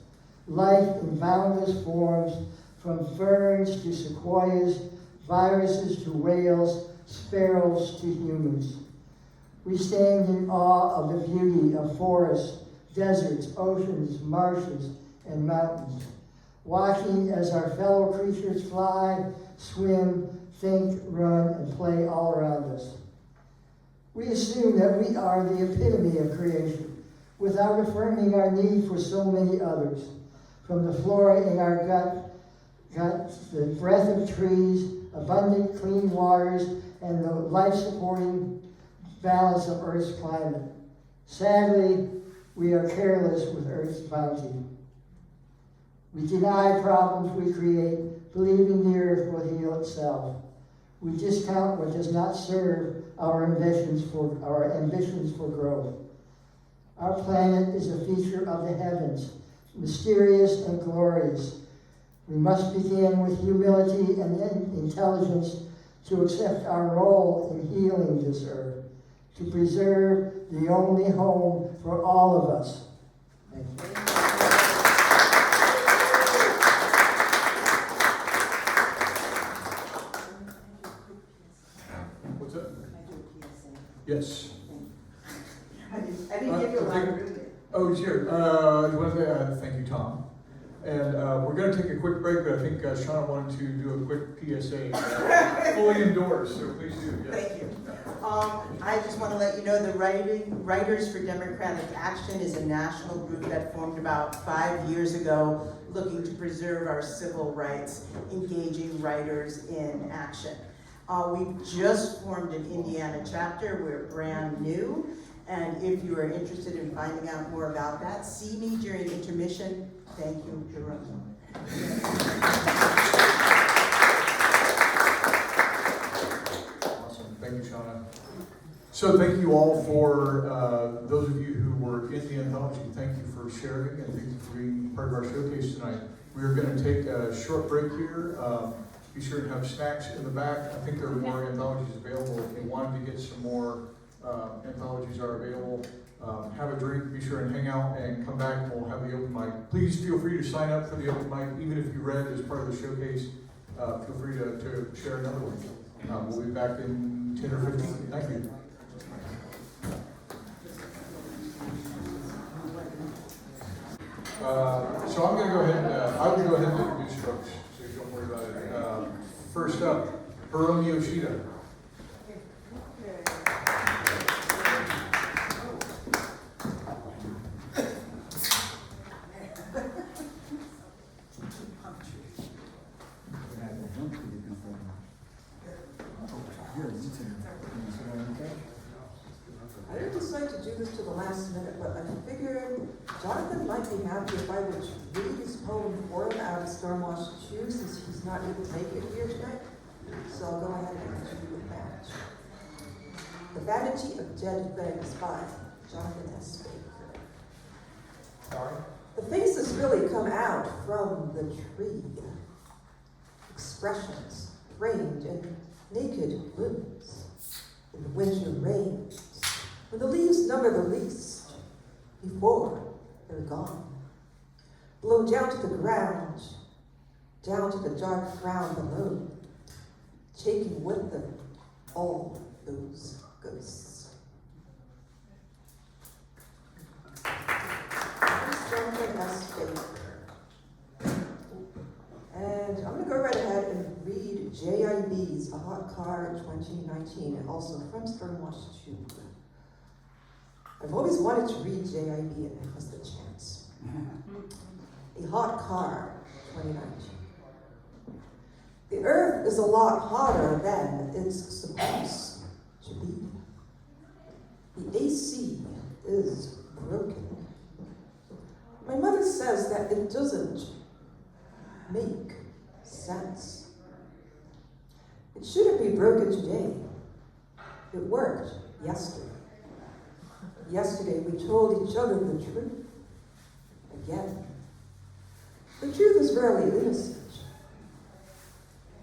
Speaker 16: life in boundless forms, from ferns to sequoias, viruses to whales, sparrows to humans. We stand in awe of the beauty of forests, deserts, oceans, marshes, and mountains, watching as our fellow creatures fly, swim, think, run, and play all around us. We assume that we are the epitome of creation, without affirming our need for so many others, from the flora in our gut, the breath of trees, abundant clean waters, and the life-supporting balance of Earth's climate. Sadly, we are careless with Earth's bounty. We deny problems we create, believing the Earth will heal itself. We discount what does not serve our ambitions for growth. Our planet is a feature of the heavens, mysterious and glorious. We must begin with humility and intelligence to accept our role in healing this earth, to preserve the only home for all of us. Thank you.
Speaker 1: What's that? Yes.
Speaker 14: I didn't give you a lot of room there.
Speaker 1: Oh, sure. Thank you, Tom. And we're going to take a quick break, but I think Shana wanted to do a quick PSA. Fully endorsed, so please do. Yes.
Speaker 14: Thank you. I just want to let you know the Writers for Democratic Action is a national group that formed about 5 years ago, looking to preserve our civil rights, engaging writers in action. We've just formed an Indiana chapter. We're brand new. And if you are interested in finding out more about that, see me during intermission. Thank you, Hiromi.
Speaker 1: Awesome. Thank you, Shana. So thank you all for those of you who were in the anthology. Thank you for sharing and thank you for being part of our showcase tonight. We're going to take a short break here. Be sure to have snacks in the back. I think there are more anthologies available. If you wanted to get some more anthologies are available. Have a drink, be sure and hang out and come back and we'll have the open mic. Please feel free to sign up for the open mic, even if you read as part of the showcase. Feel free to share another one. We'll be back in 10 or 15. Thank you. So I'm going to go ahead and I will go ahead and introduce folks, so you don't worry about it. First up, Hiromi Yoshida.
Speaker 2: I didn't decide to do this till the last minute, but I figured Jonathan might be happy if I would read his poem for him out of Stormwash 2, since he's not able to make it here tonight. So I'll go ahead and continue with that. The Vanity of Dead Things by Jonathan S. Baker.
Speaker 1: Sorry?
Speaker 2: The faces really come out from the tree. Expressions framed in naked blooms. In the winter rains, when the leaves number the least, before they're gone. Blown down to the ground, down to the dark ground below, taking with them all those ghosts. Jonathan S. Baker. And I'm going to go right ahead and read JIB's A Hot Car 2019, and also from Stormwash 2. I've always wanted to read J.I.B. and it was the chance. A Hot Car, 2019. The earth is a lot hotter than it's supposed to be. The AC is broken. My mother says that it doesn't make sense. It shouldn't be broken today. It worked yesterday. Yesterday we told each other the truth. Again. The truth is rarely innocent.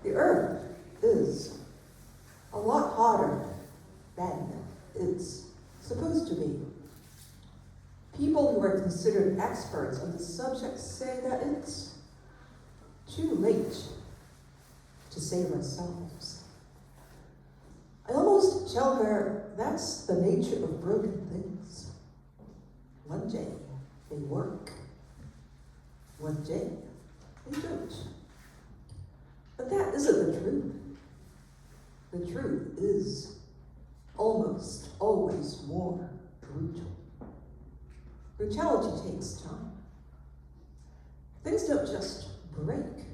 Speaker 2: The earth is a lot hotter than it's supposed to be. People who are considered experts on the subject say that it's too late to save ourselves. I almost tell her that's the nature of broken things. One day they work. One day they don't. But that isn't the truth. The truth is almost always more brutal. Brutality takes time. Things don't just break.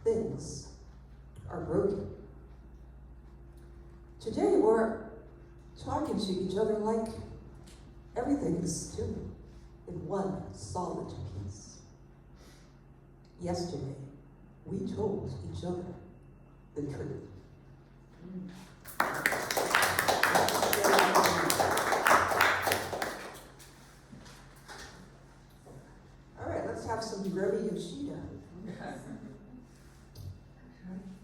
Speaker 2: Things are broken. Today we're talking to each other like everything is still in one solid piece. Yesterday, we told each other the truth. All right, let's have some Hiromi Yoshida.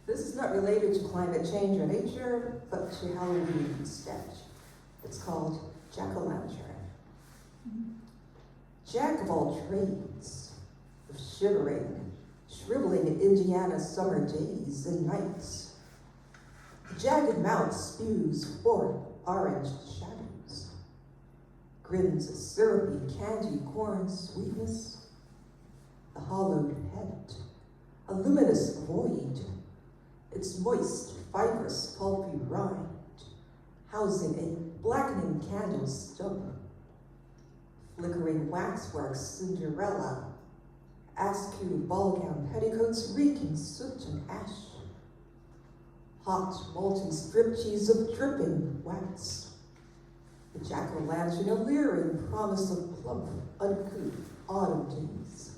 Speaker 2: This is not related to climate change or nature, but to Halloween instead. It's called Jack-o'-lantern. Jack of all trades, of shivering, shriveling Indiana summer days and nights. The jagged mouth spews forth orange shadows, grins a syrupy candy corn sweetness. The hollowed head, a luminous void, its moist, fibrous, pulpy rind, housing a blackening candle stub, flickering waxwork Cinderella, askew ball gown petticoats reeking soot and ash, hot molten striptease of dripping wax, the jack-o'-lantern alluring promise of plump, uncouth autumn days,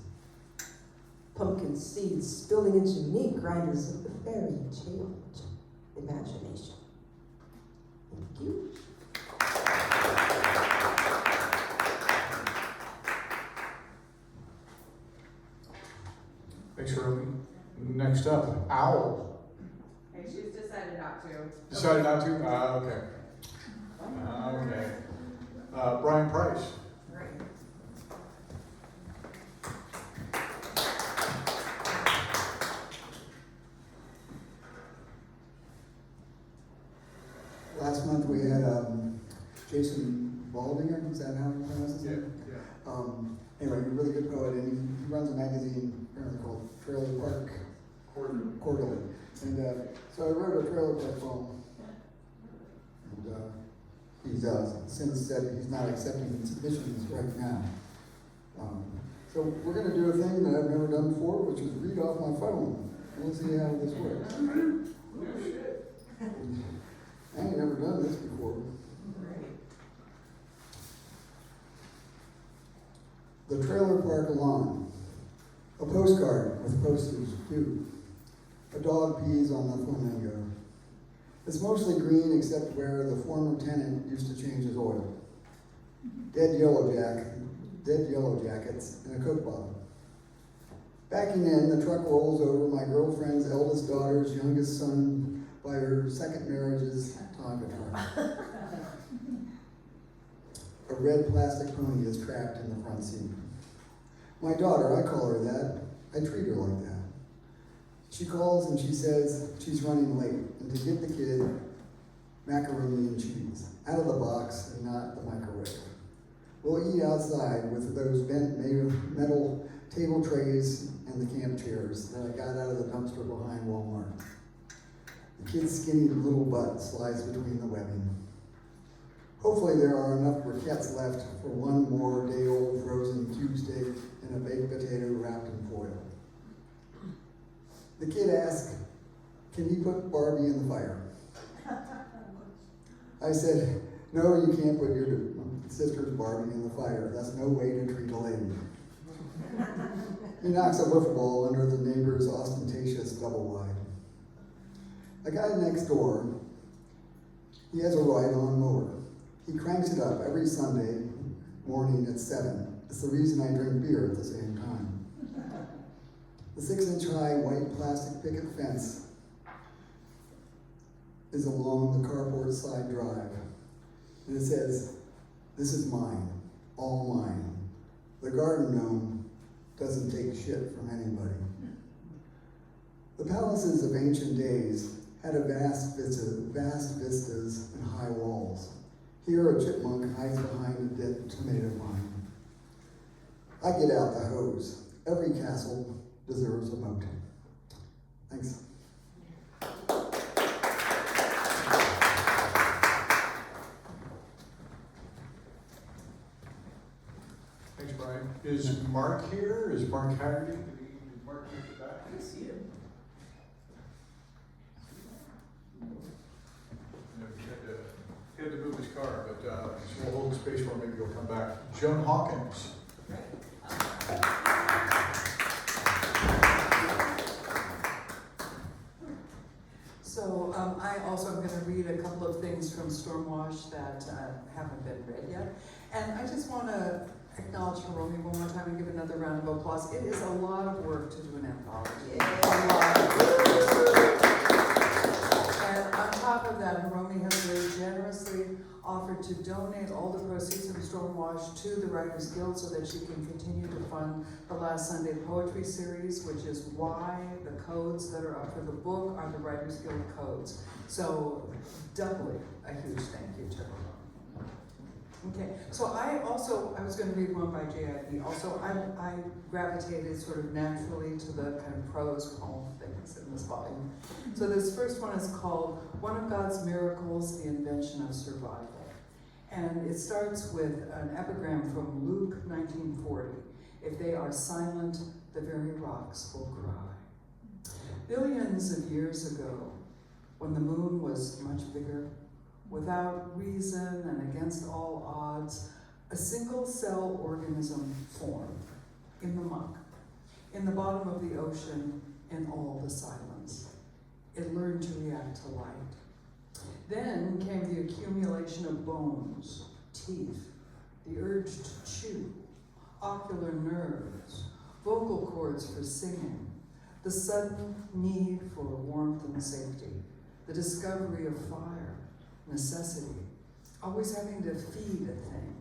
Speaker 2: pumpkin seeds spilling into meat grinders of the fairy-tale imagination. Thank you.
Speaker 1: Thanks, Hiromi. Next up, Owl.
Speaker 17: Hey, she's decided not to.
Speaker 1: Decided not to? Okay. Okay. Brian Price.
Speaker 17: Great.
Speaker 11: Last month we had Jason Baldinger, is that how you pronounce his name?
Speaker 1: Yeah.
Speaker 11: Anyway, he's a really good poet, and he runs a magazine apparently called Trailer Park Quarterly. And so I wrote a Trailer Park poem, and he's since said he's not accepting submissions right now. So we're going to do a thing that I've never done before, which is read off my phone. We'll see how this works. I ain't never done this before. The Trailer Park Lawn. A postcard with postage due. A dog pees on the flamingo. It's mostly green except where the former tenant used to change his oil. Dead yellow jackets in a Coke bottle. Backing in, the truck rolls over my girlfriend's eldest daughter's youngest son by her second marriage's Tonka truck. A red plastic pony is trapped in the front seat. My daughter, I call her that. I treat her like that. She calls and she says she's running late, and to get the kid macaroni and cheese, out of the box and not the microwave. We'll eat outside with those bent metal table trays and the camp chairs that I got out of the dumpster behind Walmart. The kid's skinny little butt slides between the webbing. Hopefully there are enough briquettes left for one more day-old frozen Tuesday and a baked potato wrapped in foil. The kid asked, "Can you put Barbie in the fire?" I said, "No, you can't put your sister's Barbie in the fire. That's no way to treat a lady." He knocks a wiffle ball under the neighbor's ostentatious double wide. A guy next door, he has a ride-on mower. He cranks it up every Sunday morning at 7. It's the reason I drink beer at the same time. The 6-inch high white plastic picket fence is along the carport side drive. And it says, "This is mine, all mine." The garden gnome doesn't take shit from anybody. The palaces of ancient days had vast vistas and high walls. Here a chipmunk hides behind a dead tomato vine. I get out the hose. Every castle deserves a moat. Thanks.
Speaker 1: Thanks, Brian. Is Mark here? Is Mark Haggerty? Did Mark get back?
Speaker 10: I see him.
Speaker 1: He had to move his car, but so we'll hold the space for him. Maybe he'll come back. Joan Hawkins.
Speaker 10: So I also am going to read a couple of things from Stormwash that haven't been read yet. And I just want to acknowledge Hiromi one more time and give another round of applause. It is a lot of work to do an anthology. A lot of work. And on top of that, Hiromi has very generously offered to donate all the proceeds from Stormwash to the Writers Guild so that she can continue to fund the Last Sunday Poetry Series, which is why the codes that are up for the book are the Writers Guild codes. So doubly a huge thank you to her. Okay, so I was going to read one by J.I.E. Also, I gravitated sort of naturally to the kind of prose poem things in this volume. So this first one is called One of God's Miracles, the Invention of Survival. And it starts with an epigram from Luke 1940. If they are silent, the very rocks will cry. Billions of years ago, when the moon was much bigger, without reason and against all odds, a single-cell organism formed in the muck, in the bottom of the ocean, in all the silence. It learned to react to light. Then came the accumulation of bones, teeth, the urge to chew, ocular nerves, vocal cords for singing, the sudden need for warmth and safety, the discovery of fire, necessity, always having to feed a thing.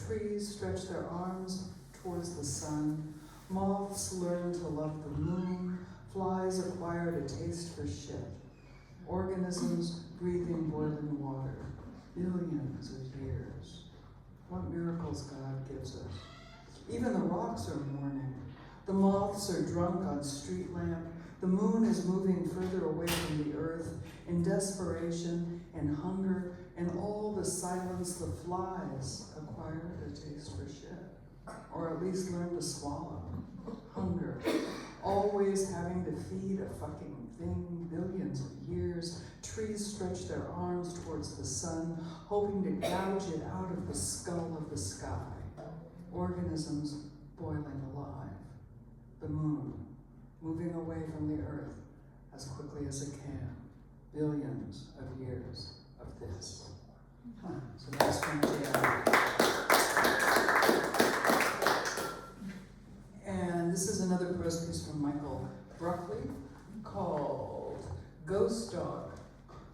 Speaker 10: Trees stretch their arms towards the sun, moths learn to love the moon, flies acquired a taste for shit, organisms breathing boiling water, billions of years. What miracles God gives us. Even the rocks are mourning. The moths are drunk on street lamp. The moon is moving further away from the earth. In desperation, in hunger, in all the silence, the flies acquire a taste for shit. Or at least learn to swallow. Hunger. Always having to feed a fucking thing, billions of years. Trees stretch their arms towards the sun, hoping to gouge it out of the skull of the sky. Organisms boiling alive. The moon, moving away from the earth as quickly as it can. Billions of years of this. So that's from J.I. And this is another prose piece from Michael Bruckley called Ghost Dog.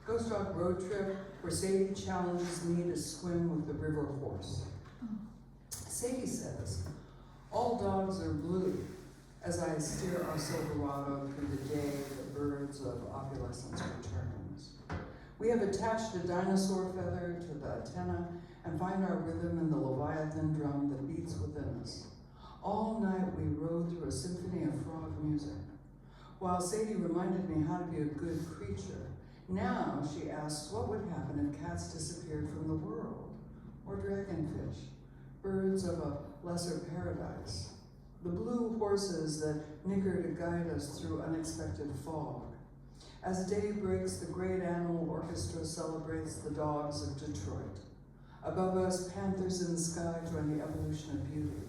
Speaker 10: Ghost Dog Road Trip, where Sadie challenges me to swim with the river horse. Sadie says, all dogs are blue as I steer our Silverado through the day the birds of opulescence returns. We have attached a dinosaur feather to the antenna and find our rhythm in the Leviathan drum that beats within us. All night we rode through a symphony of frog music. While Sadie reminded me how to be a good creature, now she asks what would happen if cats disappeared from the world.
Speaker 18: or dragonfish, birds of a lesser paradise, the blue horses that nicker to guide us through unexpected fog. As day breaks, the great animal orchestra celebrates the dogs of Detroit. Above us, panthers in the sky join the evolution of beauty.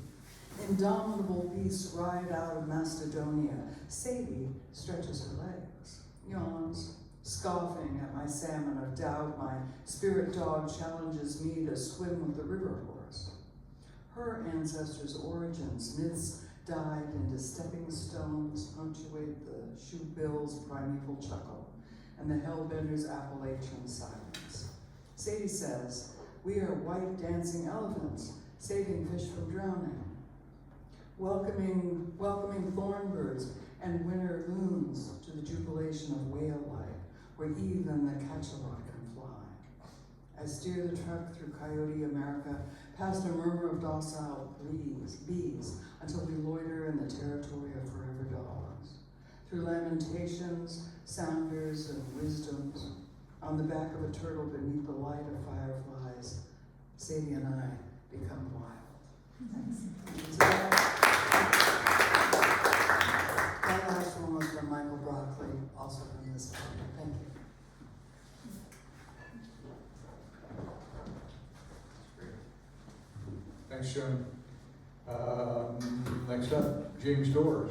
Speaker 18: Indomitable beasts ride out of Macedonia. Sadie stretches her legs, yawns, scoffing at my salmon of doubt. My spirit dog challenges me to swim with the river horse. Her ancestors' origins, myths dyed into stepping stones, punctuate the shoe-bill's primeval chuckle and the hellbender's Appalachian silence. Sadie says, we are white dancing elephants, saving fish from drowning. Welcoming thornbirds and winter loons to the jubilation of whale life, where even the cachalot can fly. I steer the truck through Coyote America, past a murmur of docile bees, until we loiter in the territory of forever dogs. Through lamentations, sounders, and wisdoms, on the back of a turtle beneath the light of fireflies, Sadie and I become wild. That last one was from Michael Broccoli, also from this film. Thank you.
Speaker 1: Thanks, Sean. Next up, James Dorr.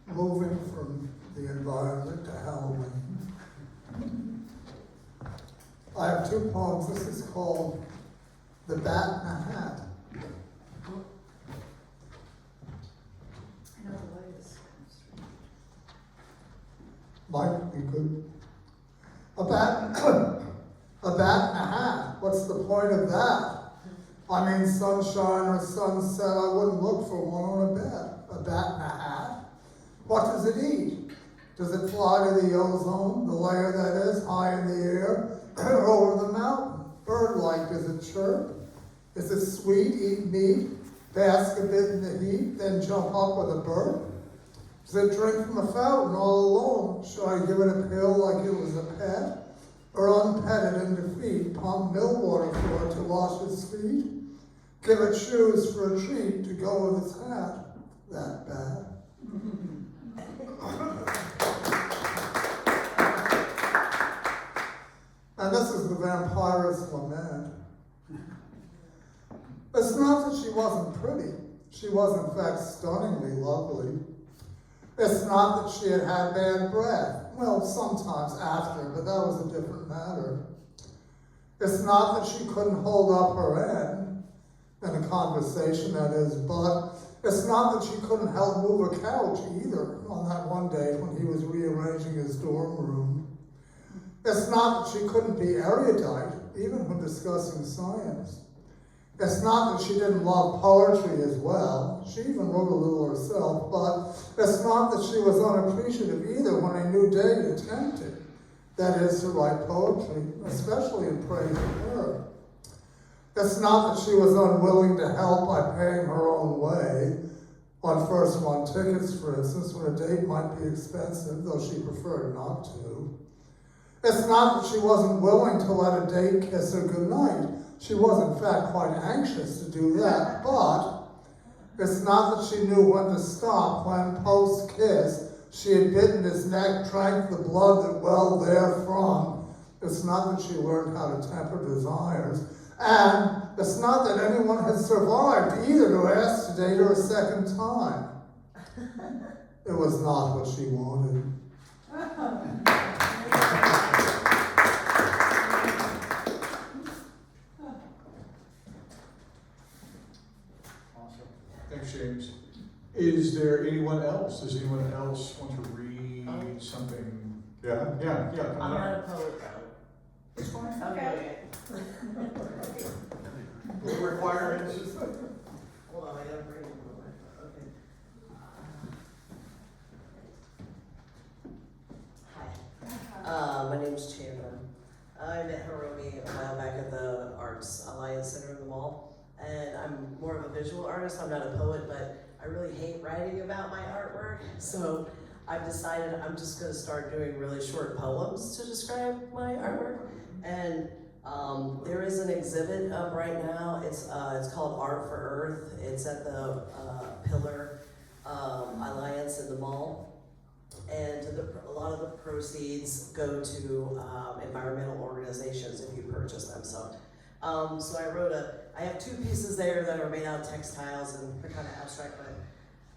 Speaker 6: Moving from the environment to Halloween. I have two poems. This is called The Bat in a Hat.
Speaker 10: I know the light is
Speaker 6: Might be good. A bat in a hat. What's the point of that? I mean, sunshine or sunset, I wouldn't look for one on a bed. A bat in a hat? What does it eat? Does it fly to the ozone, the layer that is, high in the air, or over the mountain? Bird-like, does it chirp? Is it sweet, eat meat, bask a bit in the heat, then jump up with a burp? Does it drink from a fountain all alone? Should I give it a pill like it was a pet? Or unpetted in defeat, pump mill water for it to wash its feet? Give it shoes for a treat to go with its hat? That bad. And this is the vampirist lament. It's not that she wasn't pretty. She was, in fact, stunningly lovely. It's not that she had had bad breath. Well, sometimes after, but that was a different matter. It's not that she couldn't hold up her end, in a conversation, that is, but it's not that she couldn't help move a couch either on that one day when he was rearranging his dorm room. It's not that she couldn't be erudite, even when discussing science. It's not that she didn't love poetry as well. She even wrote a little herself, but it's not that she was unappreciative either when a new date attempted. That is, to write poetry, especially in praise of her. It's not that she was unwilling to help by paying her own way on first run tickets, for instance, when a date might be expensive, though she preferred not to. It's not that she wasn't willing to let a date kiss her goodnight. She was, in fact, quite anxious to do that, but it's not that she knew when to stop, when, post-kiss, she had bitten his neck, drank the blood that welled therefrom. It's not that she learned how to temper desires. And it's not that anyone had survived either to ask to date her a second time. It was not what she wanted.
Speaker 1: Awesome. Thanks, James. Is there anyone else? Does anyone else want to read something? Yeah.
Speaker 19: I'm not a poet, though.
Speaker 1: It's fine.
Speaker 19: Okay.
Speaker 1: Will require it.
Speaker 19: Hold on, I gotta bring it over. Okay. Hi. My name's Chandra. I met Hiromi a while back at the Arts Alliance Center in the mall, And I'm more of a visual artist, I'm not a poet, but I really hate writing about my artwork. So I've decided I'm just gonna start doing really short poems to describe my artwork. And there is an exhibit up right now. It's called Art for Earth. It's at the Pillar Alliance in the mall. And a lot of the proceeds go to environmental organizations if you purchase them. So I have 2 pieces there that are made out of textiles and they're kind of abstract, but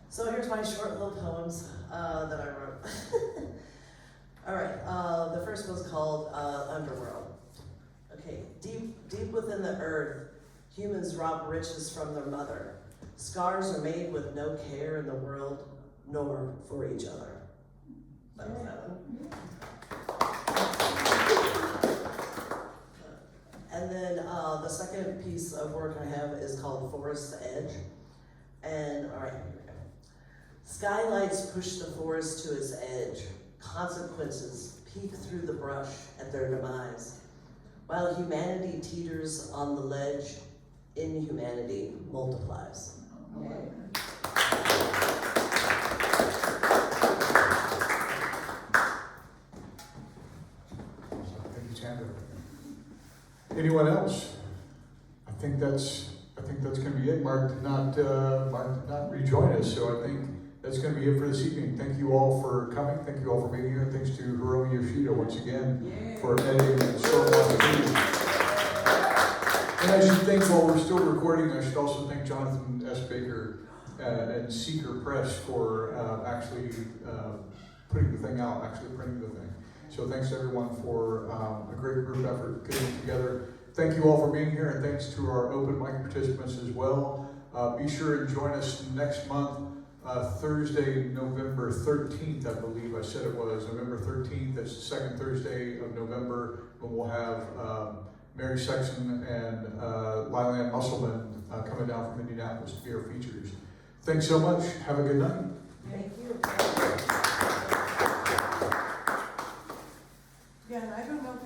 Speaker 19: so here's my short little poems that I wrote. All right, the first one's called Underworld. Okay, deep within the earth, humans rob riches from their mother. Scars are made with no care in the world, nor for each other. That was that one. And then the second piece of work I have is called Forest's Edge. And all right, here we go. Skylights push the forest to its edge. Consequences peek through the brush at their demise. While humanity teeters on the ledge, inhumanity multiplies. Okay.
Speaker 1: Anyone else? I think that's going to be it. Mark did not rejoin us, so I think that's going to be it for this evening. Thank you all for coming. Thank you all for being here. Thanks to Hiromi Yoshida once again for editing and Stormwash. And I should think while we're still recording, I should also thank Jonathan S. Baker and Seaker Press for actually putting the thing out, actually printing the thing. So thanks to everyone for a great group effort getting it together. Thank you all for being here, and thanks to our open mic participants as well. Be sure and join us next month, Thursday, November 13th, I believe I said it was. November 13th, that's the second Thursday of November, when we'll have Mary Sexton and Lylanne Musselman coming down from Indianapolis to be our features. Thanks so much. Have a good night.
Speaker 14: Thank you. Yeah, and I don't know if